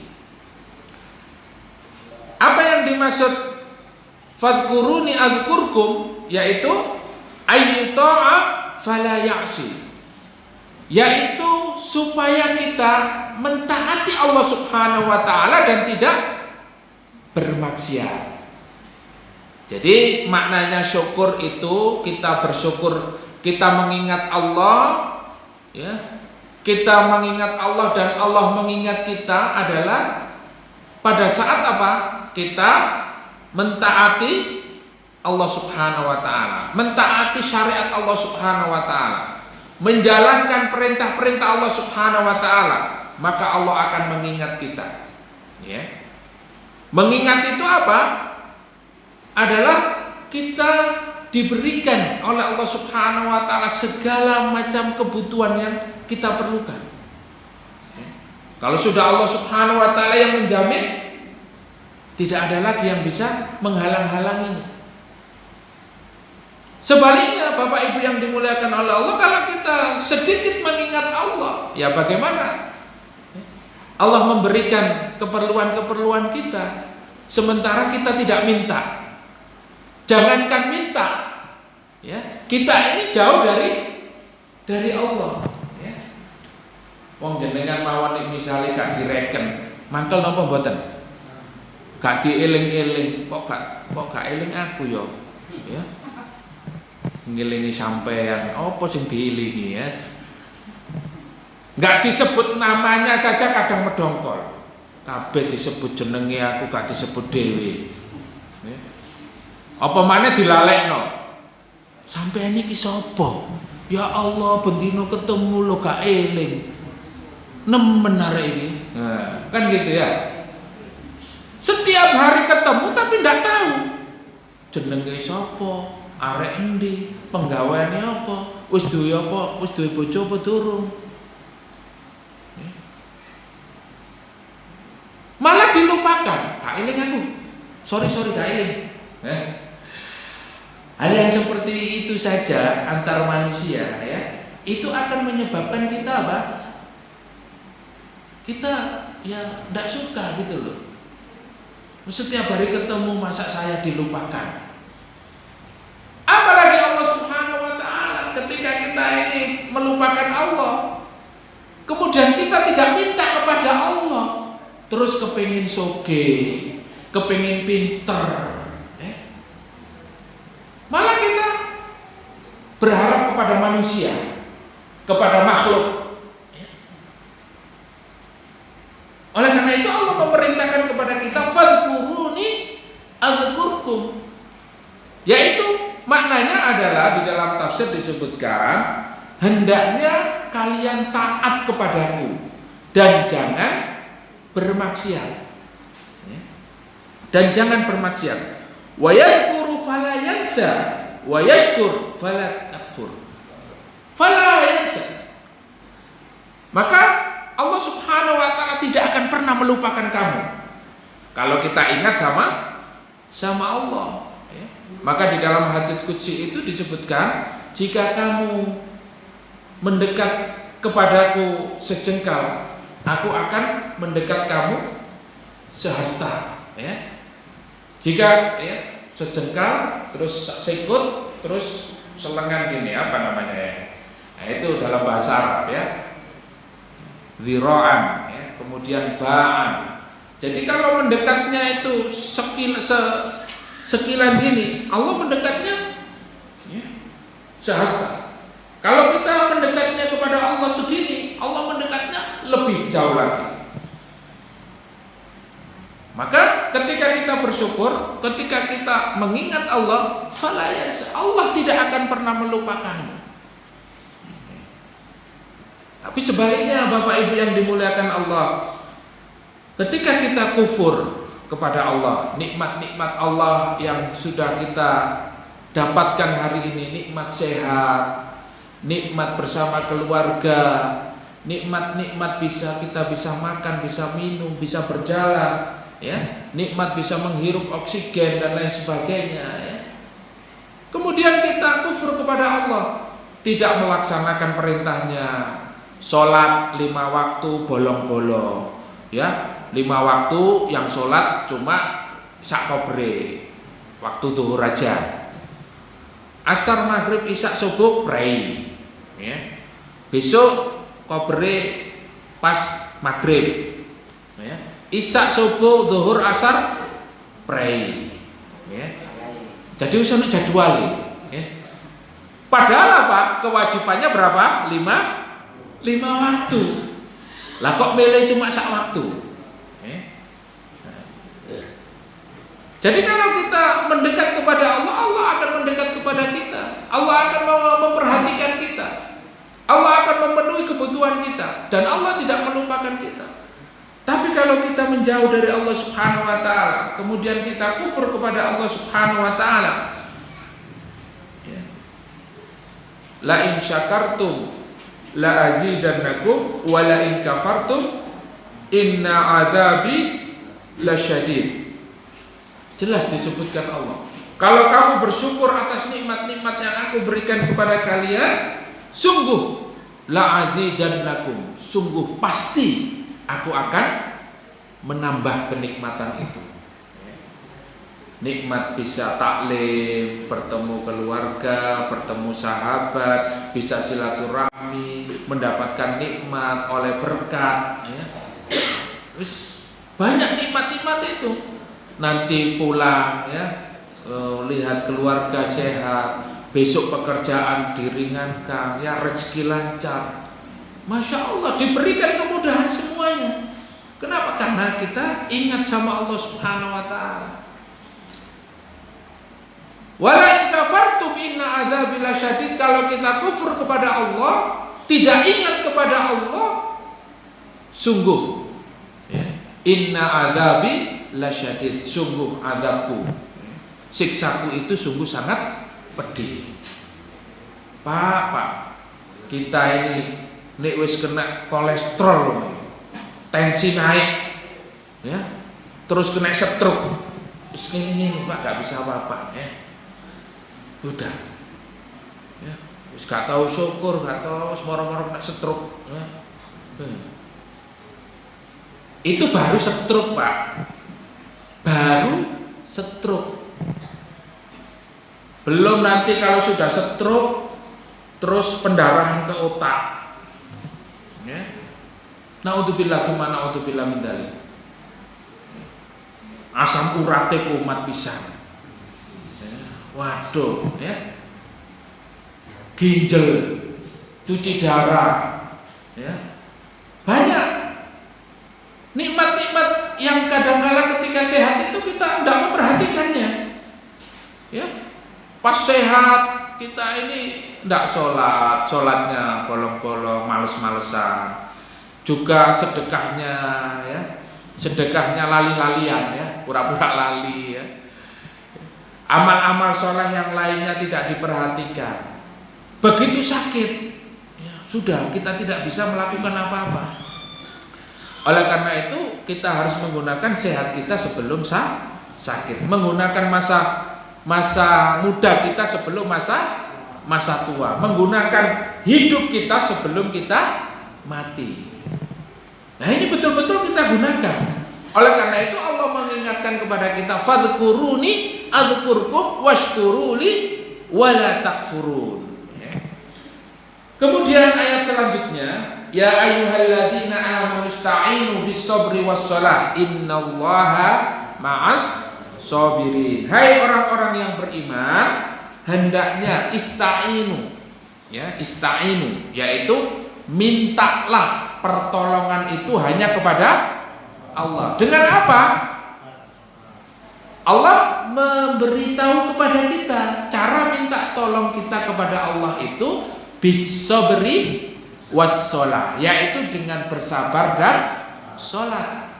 apa yang dimaksud fadhkuruni adzkurkum, yaitu ayyuta'a fala ya'si, yaitu supaya kita mentaati Allah Subhanahu wa taala dan tidak bermaksiat. Jadi maknanya syukur itu kita bersyukur, kita mengingat Allah, ya. Kita mengingat Allah dan Allah mengingat kita adalah pada saat apa? Kita mentaati Allah Subhanahu wa taala, mentaati syariat Allah Subhanahu wa taala, menjalankan perintah-perintah Allah Subhanahu wa taala, maka Allah akan mengingat kita. Ya. Mengingat itu apa? Adalah kita diberikan oleh Allah Subhanahu wa taala segala macam kebutuhan yang kita perlukan. Ya. Kalau sudah Allah Subhanahu wa taala yang menjamin, tidak ada lagi yang bisa menghalang-halanginya. Sebaliknya Bapak Ibu yang dimuliakan oleh Allah, kalau kita sedikit mengingat Allah, ya bagaimana? Allah memberikan keperluan-keperluan kita, sementara kita tidak minta. Jangankan minta, ya, kita ini jauh dari Allah. Ya. Wong jenengan mawon misalnya gak direken, mangkel napa mboten? Gak dieling-eling, kok gak eling aku yo, ya. Ngelingi sampean, apa sing dielingi ya? Gak disebut namanya saja kadang medongkol. Kabeh disebut jenenge aku gak disebut dhewe. Ya. Apa maneh dilalekno? Sampean iki sapa? Ya Allah, bendino ketemu lo gak eling. Nemen arek iki. Nah, kan gitu ya. Setiap hari ketemu tapi ndak tahu jenenge sapa, arek endi, penggaweane apa, wis duwe apa, wis duwe bojo apa durung. Malah dilupakan, gak eling aku. Sorry gak eling. Hal yang seperti itu saja antar manusia, ya, itu akan menyebabkan kita apa? Kita ya ndak suka gitu loh. Setiap hari ketemu masa saya dilupakan. Apalagi Allah Subhanahu wa taala, ketika kita ini melupakan Allah, kemudian kita tidak minta kepada Allah, terus kepingin soge, kepingin pinter, malah kita berharap kepada manusia, kepada makhluk. Oleh karena itu Allah memerintahkan kepada kita fadhkuruni adzkurkum, yaitu maknanya adalah di dalam tafsir disebutkan hendaknya kalian taat kepadaku dan jangan bermaksiat. Dan jangan bermaksiat. Wa yadhkuru fala yansa wa yashkur fala takfur. Fala yansa. Maka Allah Subhanahu wa taala tidak akan pernah melupakan kamu kalau kita ingat sama Allah, ya. Maka di dalam hadits qudsi itu disebutkan, jika kamu mendekat kepadaku sejengkal, aku akan mendekat kamu sehasta, ya. Jika ya sejengkal terus sikut terus selengan gini, apa namanya ya? Nah, itu dalam bahasa Arab, ya. Zira'an, ya, kemudian ba'an. Jadi kalau mendekatnya itu sekilan gini, Allah mendekatnya ya, sehasta. Kalau kita mendekatnya kepada Allah segini, Allah mendekatnya lebih jauh lagi. Maka ketika kita kita bersyukur, ketika kita mengingat Allah, Allah tidak akan pernah melupakanmu. Tapi sebaliknya Bapak Ibu yang dimuliakan Allah, ketika kita kufur kepada Allah, nikmat-nikmat Allah yang sudah kita dapatkan hari ini, nikmat sehat, nikmat bersama keluarga, nikmat-nikmat kita bisa makan, bisa minum, bisa berjalan, ya, nikmat bisa menghirup oksigen dan lain sebagainya, ya. Kemudian kita kufur kepada Allah, tidak melaksanakan perintahnya, sholat 5 waktu bolong-bolong, ya, 5 waktu yang sholat cuma sakobre, waktu duhur aja, asar, maghrib, isya, subuh pray, ya. Besok kobre pas maghrib, ya. Isya, subuh, duhur, asar pray, ya. Jadi usah jadwal, ya. Padahal apa? Kewajibannya berapa? 5 waktu. Lah kok milih cuma sak waktu, ya. Jadi kalau kita mendekat kepada Allah, Allah akan mendekat kepada kita. Allah akan memperhatikan kita. Allah akan memenuhi kebutuhan kita, dan Allah tidak melupakan kita. Tapi kalau kita menjauh dari Allah Subhanahu wa taala, kemudian kita kufur kepada Allah Subhanahu wa taala, ya. La in syakartum la azidannakum wa la in kafartum inna adzabi lasyadid. Jelas disebutkan Allah, kalau kamu bersyukur atas nikmat-nikmat yang aku berikan kepada kalian, sungguh la azidannakum, sungguh pasti aku akan menambah kenikmatan itu. Nikmat bisa taklim, bertemu keluarga, bertemu sahabat, bisa silaturahmi, mendapatkan nikmat oleh berkat, ya. Terus banyak nikmat-nikmat itu. Nanti pulang, ya, lihat keluarga sehat, besok pekerjaan diringankan, ya, rezeki lancar. Masya Allah, diberikan kemudahan semuanya. Kenapa? Karena kita ingat sama Allah Subhanahu wa ta'ala. Wala in kafartum inna adzabi lasyadid. Kalau kita kufur kepada Allah, tidak ingat kepada Allah, sungguh, ya, inna adzabi lasyadid, sungguh azabku, siksaku itu sungguh sangat pedih. Pak, kita ini nek wis kena kolesterol, tensi naik, ya, terus kena stroke, wis ngene Pak, gak bisa apa-apa, ya. Udah, ya, wis gak tahu syukur, gak tahu moro-moro kena stroke, ya. Itu baru stroke, Pak. Baru stroke. Belum nanti kalau sudah stroke terus pendarahan ke otak, ya. Naudzubillah tsumma naudzubillah min dzalik. Asam urate kumat pisan, ya. Waduh, ya. Ginjal, cuci darah, ya. Banyak nikmat-nikmat yang kadang-kala ketika sehat itu kita tidak memperhatikannya, ya. Pas sehat kita ini tidak sholatnya bolong-bolong, males-malesan. Juga sedekahnya, ya, sedekahnya lali-lalian, ya, pura-pura lali, ya. Amal-amal soleh yang lainnya tidak diperhatikan. Begitu sakit, ya, sudah kita tidak bisa melakukan apa-apa. Oleh karena itu kita harus menggunakan sehat kita sebelum sakit, menggunakan masa muda kita sebelum masa tua, menggunakan hidup kita sebelum kita mati. Nah, ini betul-betul kita gunakan. Oleh karena itu Allah mengingatkan kepada kita, fadhkuruni adzkurkum washkuruli wala takfurun. Kemudian ayat selanjutnya, ya ayyuhalladzina amanu ista'inu bis-sabri was-shalah innallaha ma'as sabirin. Hai orang-orang yang beriman, hendaknya ista'inu, ya, ista'inu yaitu mintalah pertolongan itu hanya kepada Allah. Dengan apa? Allah memberitahu kepada kita cara minta tolong kita kepada Allah itu bisabri wassalah, yaitu dengan bersabar dan sholat.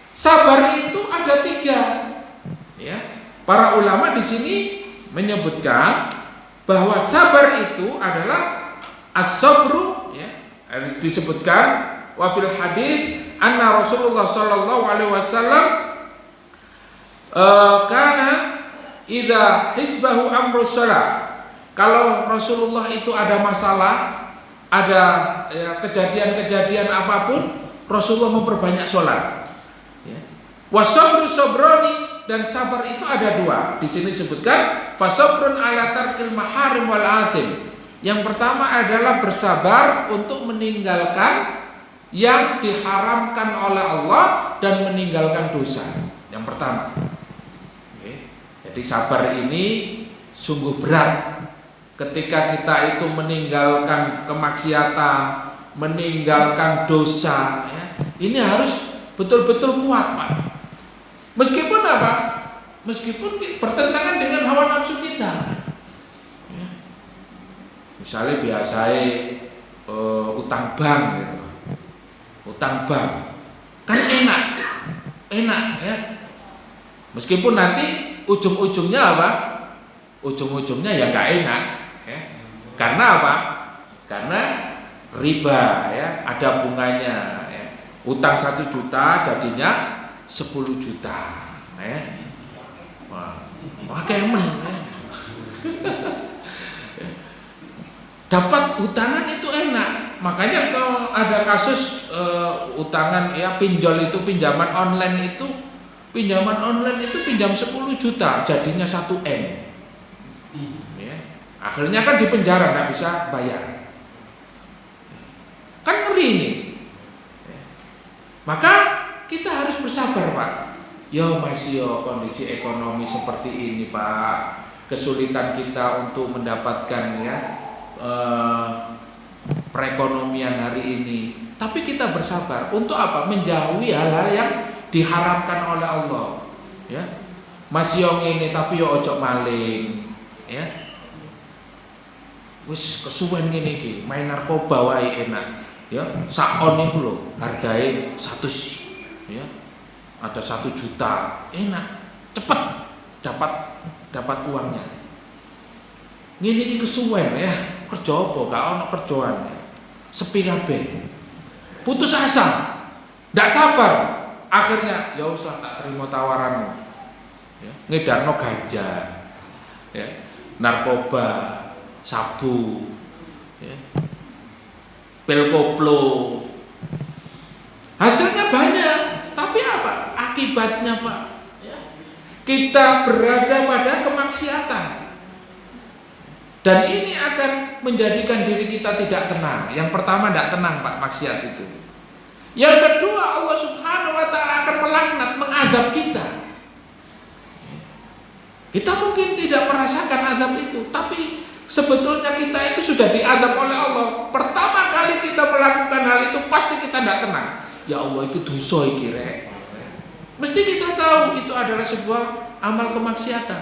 Sabar itu ada 3. Ya. Para ulama di sini menyebutkan bahwa sabar itu adalah as-sabru, ya. Disebutkan wa fil hadis anna Rasulullah sallallahu alaihi wasallam karena idza hisbahu amrus shalah, kalau Rasulullah itu ada masalah, ada ya, kejadian-kejadian apapun, Rasulullah memperbanyak sholat. Ya. Wasabru sabrani, dan sabar itu ada 2. Di sini disebutkan fasabrun ala tarkil maharim wal athim. Yang pertama adalah bersabar untuk meninggalkan yang diharamkan oleh Allah dan meninggalkan dosa. Yang pertama. Oke. Jadi sabar ini sungguh berat. Ketika kita itu meninggalkan kemaksiatan, meninggalkan dosa, ya, ini harus betul-betul kuat, Pak. Meskipun apa? Meskipun bertentangan dengan hawa nafsu kita. Ya. Misalnya biasanya utang bank gitu. Utang bank kan enak ya. Meskipun nanti ujung-ujungnya apa? Ujung-ujungnya ya nggak enak. Ya. Karena apa? Karena riba, ya, ada bunganya. Ya. Utang 1 juta jadinya 10 juta, ya. Wah, kemen, ya. Dapat utangan itu enak. Makanya kalau ada kasus utangan, ya, pinjol itu pinjaman online itu pinjam 10 juta jadinya 1 M. Ya. Akhirnya kan di penjara, nggak bisa bayar. Kan ngeri ini. Maka kita harus bersabar, Pak. Masih kondisi ekonomi seperti ini, Pak. Kesulitan kita untuk mendapatkan, ya, perekonomian hari ini. Tapi kita bersabar untuk apa? Menjauhi hal-hal yang diharamkan oleh Allah. Ya. Masih ini tapi yo ojo maling, ya. Wis kesuwen ngene iki, main narkoba wae enak. Ya, sakon iku lho, hargae 100, ya. Ada 1 juta, enak, cepet dapat uangnya. Ngene iki kesuwen, ya, kerja apa? Gak ono kerjaan. Sepi kabeh. Putus asa. Ndak sabar. Akhirnya ya wis lah, tak terima tawaranmu. Ya, ngedarno ganja. Ya, narkoba, sabu, ya. Pil koplo. Hasilnya banyak, tapi apa? Akibatnya, Pak, ya, kita berada pada kemaksiatan. Dan ini akan menjadikan diri kita tidak tenang. Yang pertama, tidak tenang, Pak, maksiat itu. Yang kedua, Allah Subhanahu wa ta'ala akan melaknat, mengadab kita. Kita mungkin tidak merasakan adab itu, tapi sebetulnya kita itu sudah diadab oleh Allah. Pertama kali kita melakukan hal itu pasti kita tidak tenang. Ya Allah, itu dosa iki rek. Mesti kita tahu itu adalah sebuah amal kemaksiatan.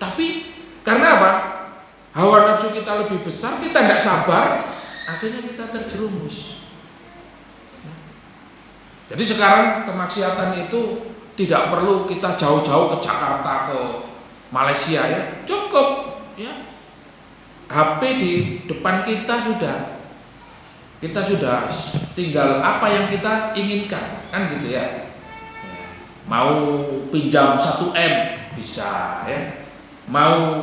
Tapi karena apa? Hawa nafsu kita lebih besar, kita tidak sabar, akhirnya kita terjerumus. Jadi sekarang kemaksiatan itu tidak perlu kita jauh-jauh ke Jakarta, ke Malaysia, ya. Cukup, ya. HP di depan kita sudah tinggal apa yang kita inginkan, kan gitu ya. Mau pinjam 1 M bisa, ya. Mau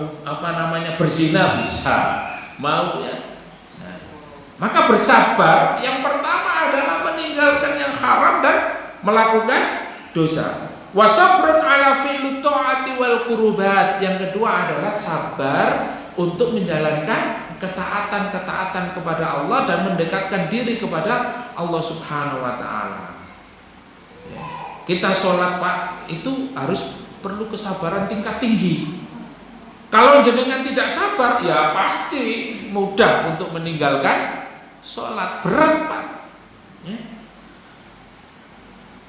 berzina bisa, mau, ya. Nah, maka bersabar yang pertama adalah meninggalkan yang haram dan melakukan dosa. Wasabrun ala fi'lu ta'ati wal qurubat. Yang kedua adalah sabar untuk menjalankan ketaatan-ketaatan kepada Allah dan mendekatkan diri kepada Allah Subhanahu wa ta'ala. Ya. Kita sholat, Pak, itu harus perlu kesabaran tingkat tinggi. Kalau jenengan tidak sabar, ya pasti mudah untuk meninggalkan sholat. Berat, Pak. Ya.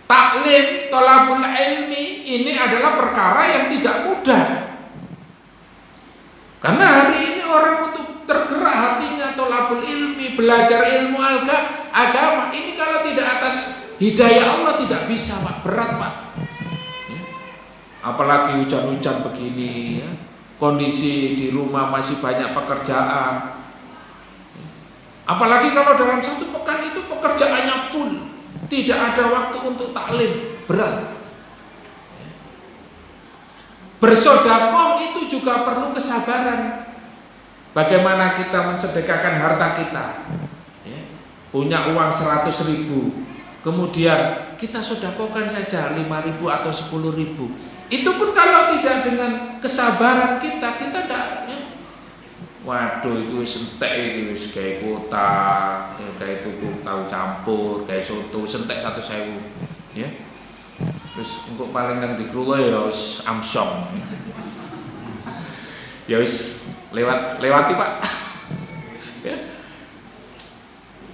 taklim, thalabul ilmi ini adalah perkara yang tidak mudah. Karena hari ini orang untuk tergerak hatinya thalabul ilmi, belajar ilmu agama ini kalau tidak atas hidayah Allah tidak bisa, Pak. Berat, Pak. Apalagi hujan-hujan begini ya. Kondisi di rumah masih banyak pekerjaan. Apalagi kalau dalam satu pekan itu pekerjaannya full, tidak ada waktu untuk taklim, berat. Bersedekah itu juga perlu kesabaran. Bagaimana kita mensedekahkan harta kita? Punya uang 100.000, kemudian kita sedekahkan saja 5.000 atau 10.000. Itu pun kalau tidak dengan kesabaran kita tidak. Waduh, itu sentek itu kayak kuota, kayak tuku tahu campur, kayak soto sentek 1.000, ya. Terus engkau paling nang dikrulo ya wis amsyong. Ya wis lewati Pak. Ya.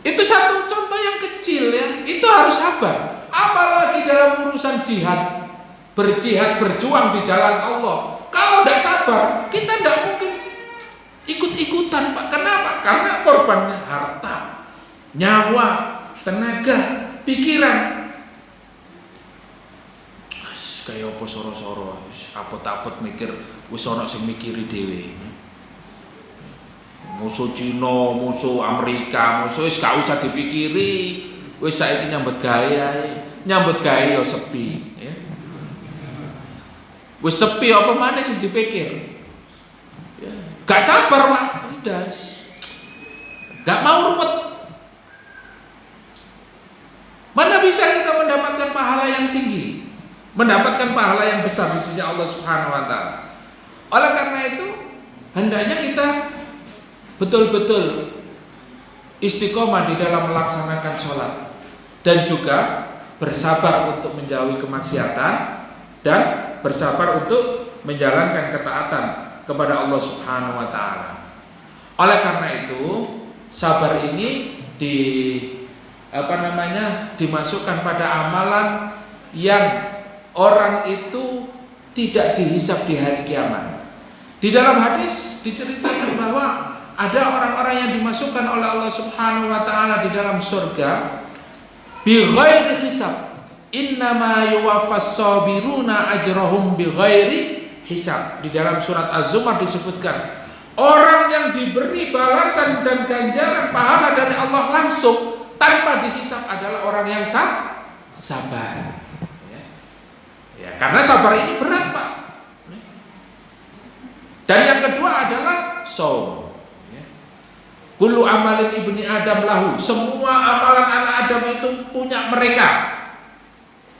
Itu satu contoh yang kecil ya. Itu harus sabar. Apalagi dalam urusan jihad, berjuang di jalan Allah. Kalau tidak sabar, kita tidak mungkin ikut-ikutan, Pak. Kenapa? Karena korbannya harta, nyawa, tenaga, pikiran. Kayak apa soro-soro, apot-apot mikir, wis ana sing mikiri dhewe. Musuh Cina, musuh Amerika, musuh wis gak usah dipikiri. Wis saiki nyambut gawe ya sepi, ya. Wis sepi apa maneh sing dipikir? Ya. Gak sabar, Pak. Udah. Gak mau ruwet. Mana bisa kita mendapatkan pahala yang tinggi? Mendapatkan pahala yang besar di sisi Allah Subhanahu wa taala. Oleh karena itu, hendaknya kita betul-betul istiqomah di dalam melaksanakan sholat dan juga bersabar untuk menjauhi kemaksiatan dan bersabar untuk menjalankan ketaatan kepada Allah Subhanahu wa taala. Oleh karena itu, sabar ini dimasukkan pada amalan yang orang itu tidak dihisab di hari kiamat. Di dalam hadis diceritakan bahwa ada orang-orang yang dimasukkan oleh Allah Subhanahu wa taala di dalam surga bighairi hisab. Innama yuwaffas sabiruna ajrahum bighairi hisab. Di dalam surat Az-Zumar disebutkan orang yang diberi balasan dan ganjaran pahala dari Allah langsung tanpa dihisab adalah orang yang sabar. Ya, karena sabar ini berat, Pak. Dan yang kedua adalah shaum. Kullu amalin ibni Adam lahu. Semua amalan anak Adam itu punya mereka.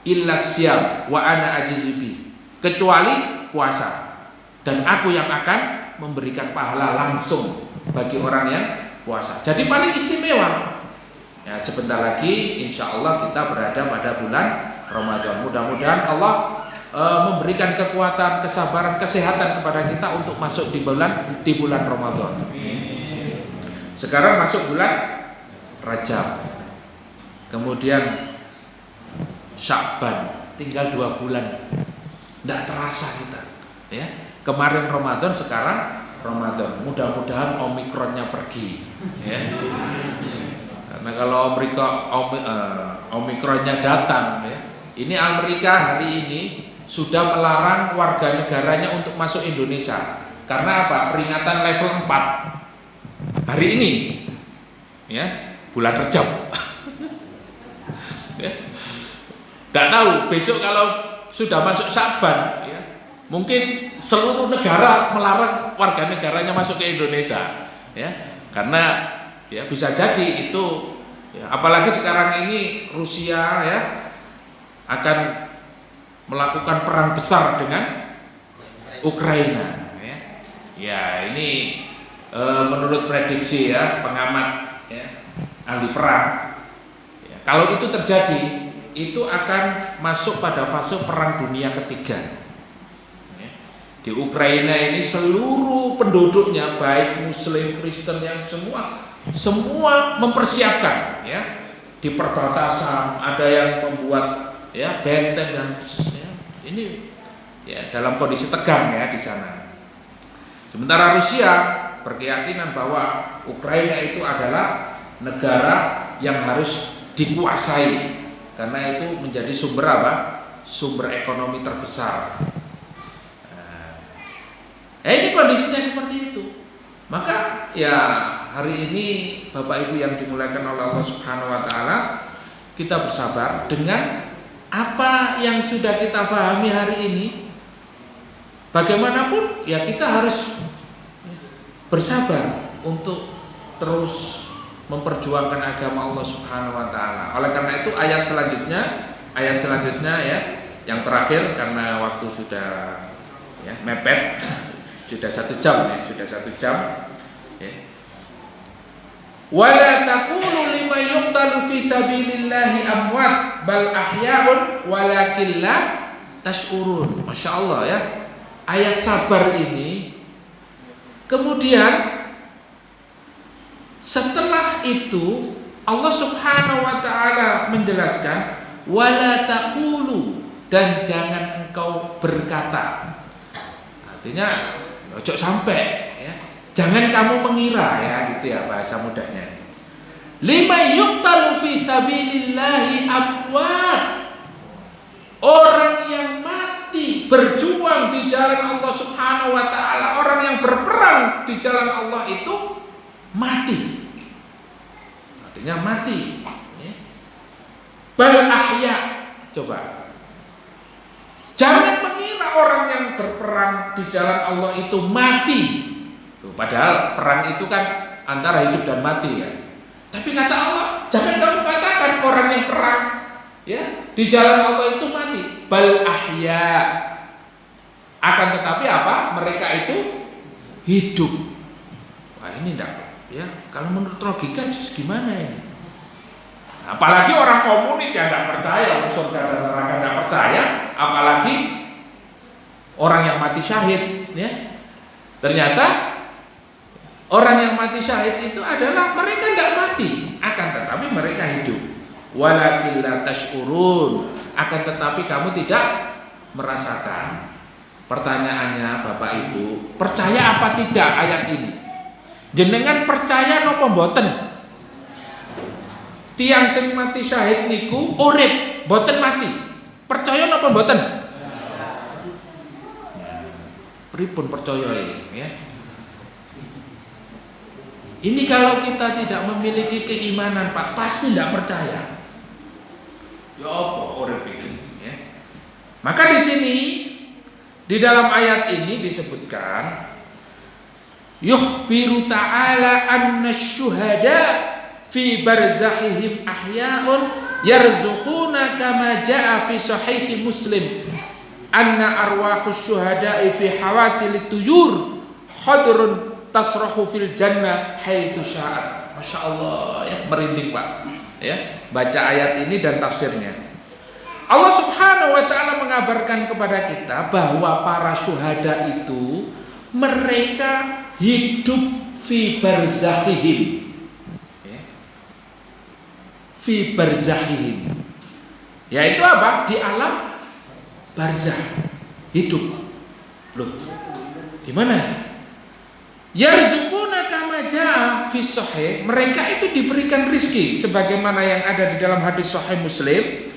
Illa siyam wa ana ajizibi. Kecuali puasa. Dan aku yang akan memberikan pahala langsung bagi orang yang puasa. Jadi paling istimewa. Ya, sebentar lagi insya Allah kita berada pada bulan Ramadan. Mudah-mudahan Allah memberikan kekuatan, kesabaran, kesehatan kepada kita untuk masuk di bulan Ramadan. Sekarang masuk bulan Rajab, kemudian Sya'ban, tinggal 2 bulan. Tidak terasa kita, ya. Kemarin Ramadan, sekarang Ramadan. Mudah-mudahan Omikronnya pergi, ya. Karena kalau Omikronnya datang, ya. Ini Amerika hari ini sudah melarang warga negaranya untuk masuk Indonesia. Karena apa? Peringatan level 4 hari ini, ya, bulan Rajab. Ya. Tidak tahu besok kalau sudah masuk Sya'ban, ya, mungkin seluruh negara melarang warga negaranya masuk ke Indonesia, ya, karena ya bisa jadi itu, ya, apalagi sekarang ini Rusia, ya, akan melakukan perang besar dengan Ukraina, ya. Ya, ini menurut prediksi, ya, pengamat, ya, ahli perang, ya, kalau itu terjadi itu akan masuk pada fase perang dunia ketiga. Ya. Di Ukraina ini seluruh penduduknya baik Muslim, Kristen, yang semua mempersiapkan, ya, di perbatasan ada yang membuat ya benteng dan ya, ini ya dalam kondisi tegang ya di sana. Sementara Rusia berkeyakinan bahwa Ukraina itu adalah negara yang harus dikuasai karena itu menjadi sumber apa? Sumber ekonomi terbesar. Ini kondisinya seperti itu. Maka ya hari ini Bapak Ibu yang dimuliakan oleh Allah Subhanahu wa taala, kita bersabar dengan apa yang sudah kita pahami hari ini. Bagaimanapun ya kita harus bersabar untuk terus memperjuangkan agama Allah Subhanahu wa taala. Oleh karena itu ayat selanjutnya ya, yang terakhir karena waktu sudah ya mepet. Sudah 1 jam ya. Wala taqulu liman yuqtalu fi sabilillahi amwat bal ahya'un walakin la tash'urun. Masya Allah ya. Ayat sabar ini kemudian setelah itu Allah Subhanahu wa taala menjelaskan wala taqulu, dan jangan engkau berkata. Artinya ojo sampai ya. Jangan kamu mengira ya, gitu ya bahasa mudahnya. Lima yuqtalu fi sabilillahi amwat. Orang yang mati berjuang di jalan Allah Subhanahu wa taala, orang yang berperang di jalan Allah itu mati. Artinya mati ya. Bal ahya. Coba. Jangan mengira orang yang berperang di jalan Allah itu mati. Tuh, padahal perang itu kan antara hidup dan mati ya. Tapi kata Allah, jangan kamu katakan orang yang perang ya di jalan Allah itu mati. Bal ahya. Akan tetapi apa? Mereka itu hidup. Wah ini enggak ya. Kalau menurut logika gimana ini? Apalagi orang komunis yang tidak percaya surga dan neraka, tidak percaya, apalagi orang yang mati syahid ya. Ternyata orang yang mati syahid itu adalah mereka tidak mati, akan tetapi mereka hidup. Walakin la tash'urun, akan tetapi kamu tidak merasakan. Pertanyaannya Bapak Ibu, percaya apa tidak ayat ini? Jenengan percaya napa mboten? Tiang sing mati syahid niku urip, mboten mati. Percaya napa mboten? Pripun percaya ini ya? Ini kalau kita tidak memiliki keimanan, Pak, pasti tidak percaya. Ya apa urip ini ya? Maka di sini di dalam ayat ini disebutkan yukhbiru ta'ala anna syuhada fi barzahihim ahya'un yarzuquna kama jaa fi sahih Muslim anna arwahus syuhada'i fi hawasil tuyur khadrun tasrahu fil jannah haitsu sya'at. Masya Allah ya, merinding Pak ya baca ayat ini dan tafsirnya. Allah Subhanahu wa taala mengabarkan kepada kita bahwa para syuhada itu mereka hidup fi barzahihim, fi barzahihim, yaitu apa? Di alam barzah hidup. Loh, gimana? Yarzuquna kama jaa fi sahih, mereka itu diberikan rizki sebagaimana yang ada di dalam hadis sahih Muslim.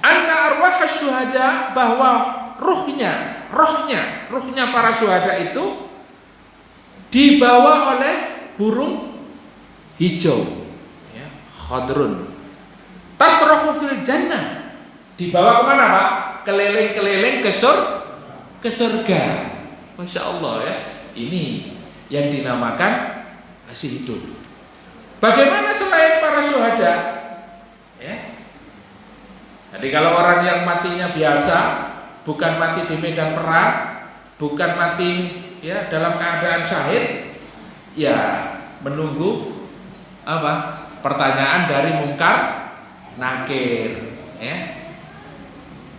Anna arwah syuhada, bahwa ruhnya para syuhada itu dibawa oleh burung hijau. Khadrun tasrahu fil jannah, dibawa kemana Pak? Keliling-keliling ke surga. Masya Allah ya. Ini yang dinamakan masih hidup. Bagaimana selain para syuhada ya? Jadi kalau orang yang matinya biasa, bukan mati di medan perang, bukan mati ya dalam keadaan syahid, ya menunggu apa? Pertanyaan dari mungkar nakir ya.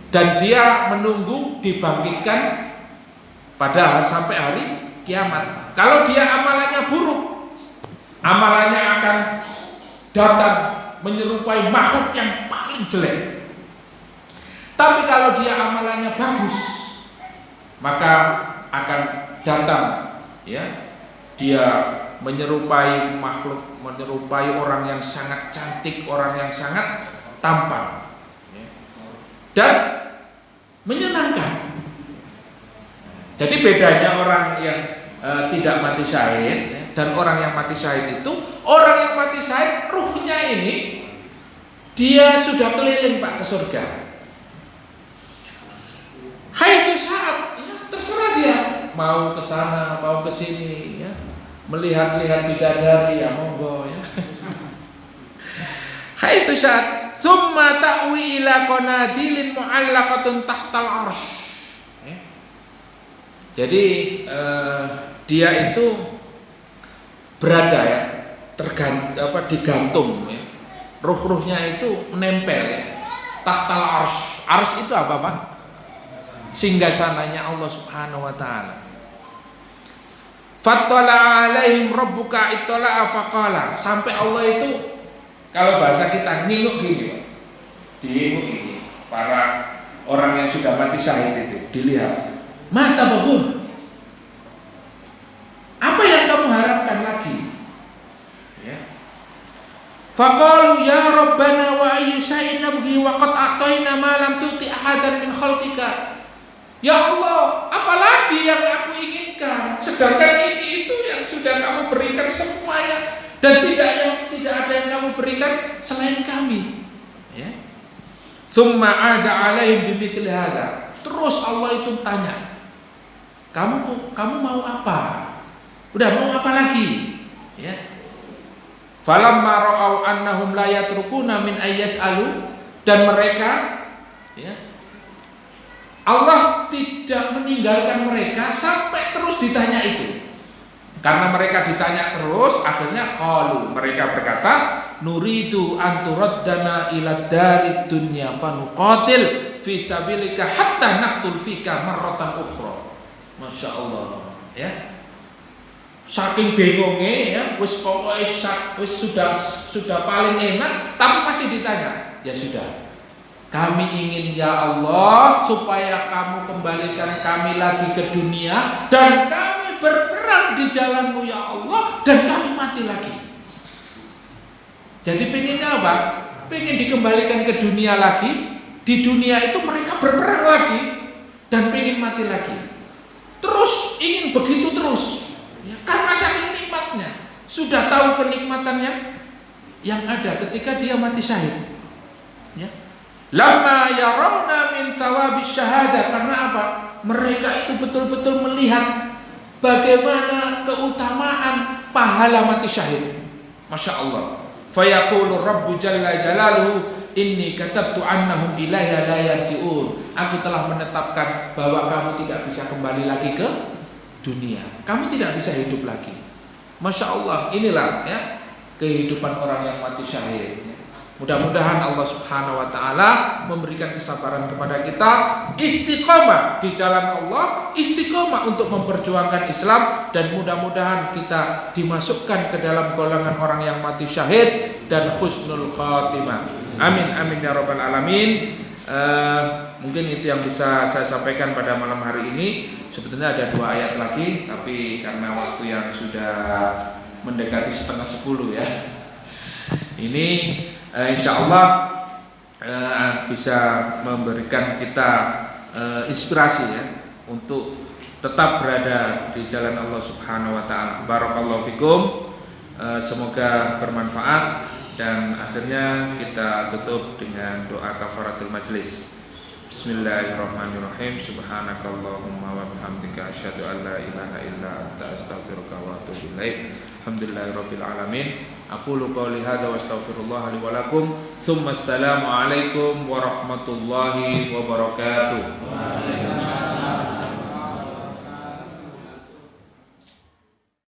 Dan dia menunggu dibangkitkan pada sampai hari kiamat. Kalau dia amalannya buruk, amalannya akan datang menyerupai makhluk yang paling jelek. Tapi kalau dia amalannya bagus, maka akan datang ya, dia menyerupai makhluk, menyerupai orang yang sangat cantik, orang yang sangat tampan dan menyenangkan. Jadi bedanya orang yang tidak mati syahid dan orang yang mati syahid itu, orang yang mati syahid ruhnya ini dia sudah keliling Pak ke surga. Haitsu saat, ya terserah dia mau ke sana, mau ke sini ya. Melihat-lihat bidadari ya monggo ya. Haitsu saat, tsumma ta'wi ila qanadilin mu'allaqatun tahtal arsy. Jadi dia itu berada ya, digantung ya. Ruh-ruhnya itu menempel ya. Tahtal arsy. Arsy itu apa Pak? Singgasananya Allah Subhanahu wa taala. Fattala alaihim rabbuka ittala'a faqala. Sampai Allah itu kalau bahasa kita nginguk gini Pak. Diinguk gini. Para orang yang sudah mati syahid itu dilihat. Mata bahun. Apa yang kamu harapkan lagi? Ya. Faqalu ya Rabbana wa ayyu syai'in nabghi wa qad a'tayna ma lam tu'ti ahadan min khalqika. Ya Allah, apalagi yang aku inginkan? Sedangkan ini itu yang sudah kamu berikan semuanya dan tidak ada yang kamu berikan selain kami. Ya. Tsumma 'ada 'alaihim bimithli hadza. Terus Allah itu tanya, kamu mau apa? Udah mau apa lagi? Ya. Falamma ra'au annahum la yatrukuna min ayyas'alu, dan mereka ya, Allah tidak meninggalkan mereka sampai terus ditanya itu. Karena mereka ditanya terus, akhirnya qalu, mereka berkata, nuridu an turaddana ila darid dunya fanuqatil fi sabilika hatta naqtul fika marratan ukhra. Masya Allah ya. Saking bingungnya ya, wis pokoknya wis sudah paling enak, tapi masih ditanya. Ya sudah, kami ingin ya Allah supaya kamu kembalikan kami lagi ke dunia dan kami berperang di jalanmu ya Allah dan kami mati lagi. Jadi pengennya apa? Pengen dikembalikan ke dunia lagi. Di dunia itu mereka berperang lagi dan pengen mati lagi. Terus ingin begitu terus ya, karena saking nikmatnya. Sudah tahu kenikmatannya yang ada ketika dia mati syahid ya. Lama yarawna min thawabis syahadah, karena apa? Mereka itu betul-betul melihat bagaimana keutamaan pahala mati syahid. Masya Allah. Fayaqulu Rabbu jalla jalaluhu inni katabtu annahum ilayya la yarji'un. Aku telah menetapkan bahwa kamu tidak bisa kembali lagi ke dunia. Kamu tidak bisa hidup lagi. Masya Allah, inilah ya kehidupan orang yang mati syahid. Mudah-mudahan Allah Subhanahu wa taala memberikan kesabaran kepada kita, istiqomah di jalan Allah, istiqomah untuk memperjuangkan Islam, dan mudah-mudahan kita dimasukkan ke dalam golongan orang yang mati syahid dan husnul khatimah. Amin amin ya rabbal alamin. Mungkin itu yang bisa saya sampaikan pada malam hari ini. Sebetulnya ada 2 ayat lagi, tapi karena waktu yang sudah mendekati 9:30 ya, ini insya Allah bisa memberikan kita inspirasi ya untuk tetap berada di jalan Allah Subhanahu wa taala. Barakallahu fikum. Semoga bermanfaat, dan akhirnya kita tutup dengan doa kafaratul majlis. Bismillahirrahmanirrahim. Subhanakallahumma wa bihamdika asyhadu an la ilaha illa anta astaghfiruka wa atubu ilaik. Alhamdulillahirabbil alamin. Aqulu qouli hadza wa astaghfirullah li wa lakum. Tsumma assalamu alaikum warahmatullahi wabarakatuh.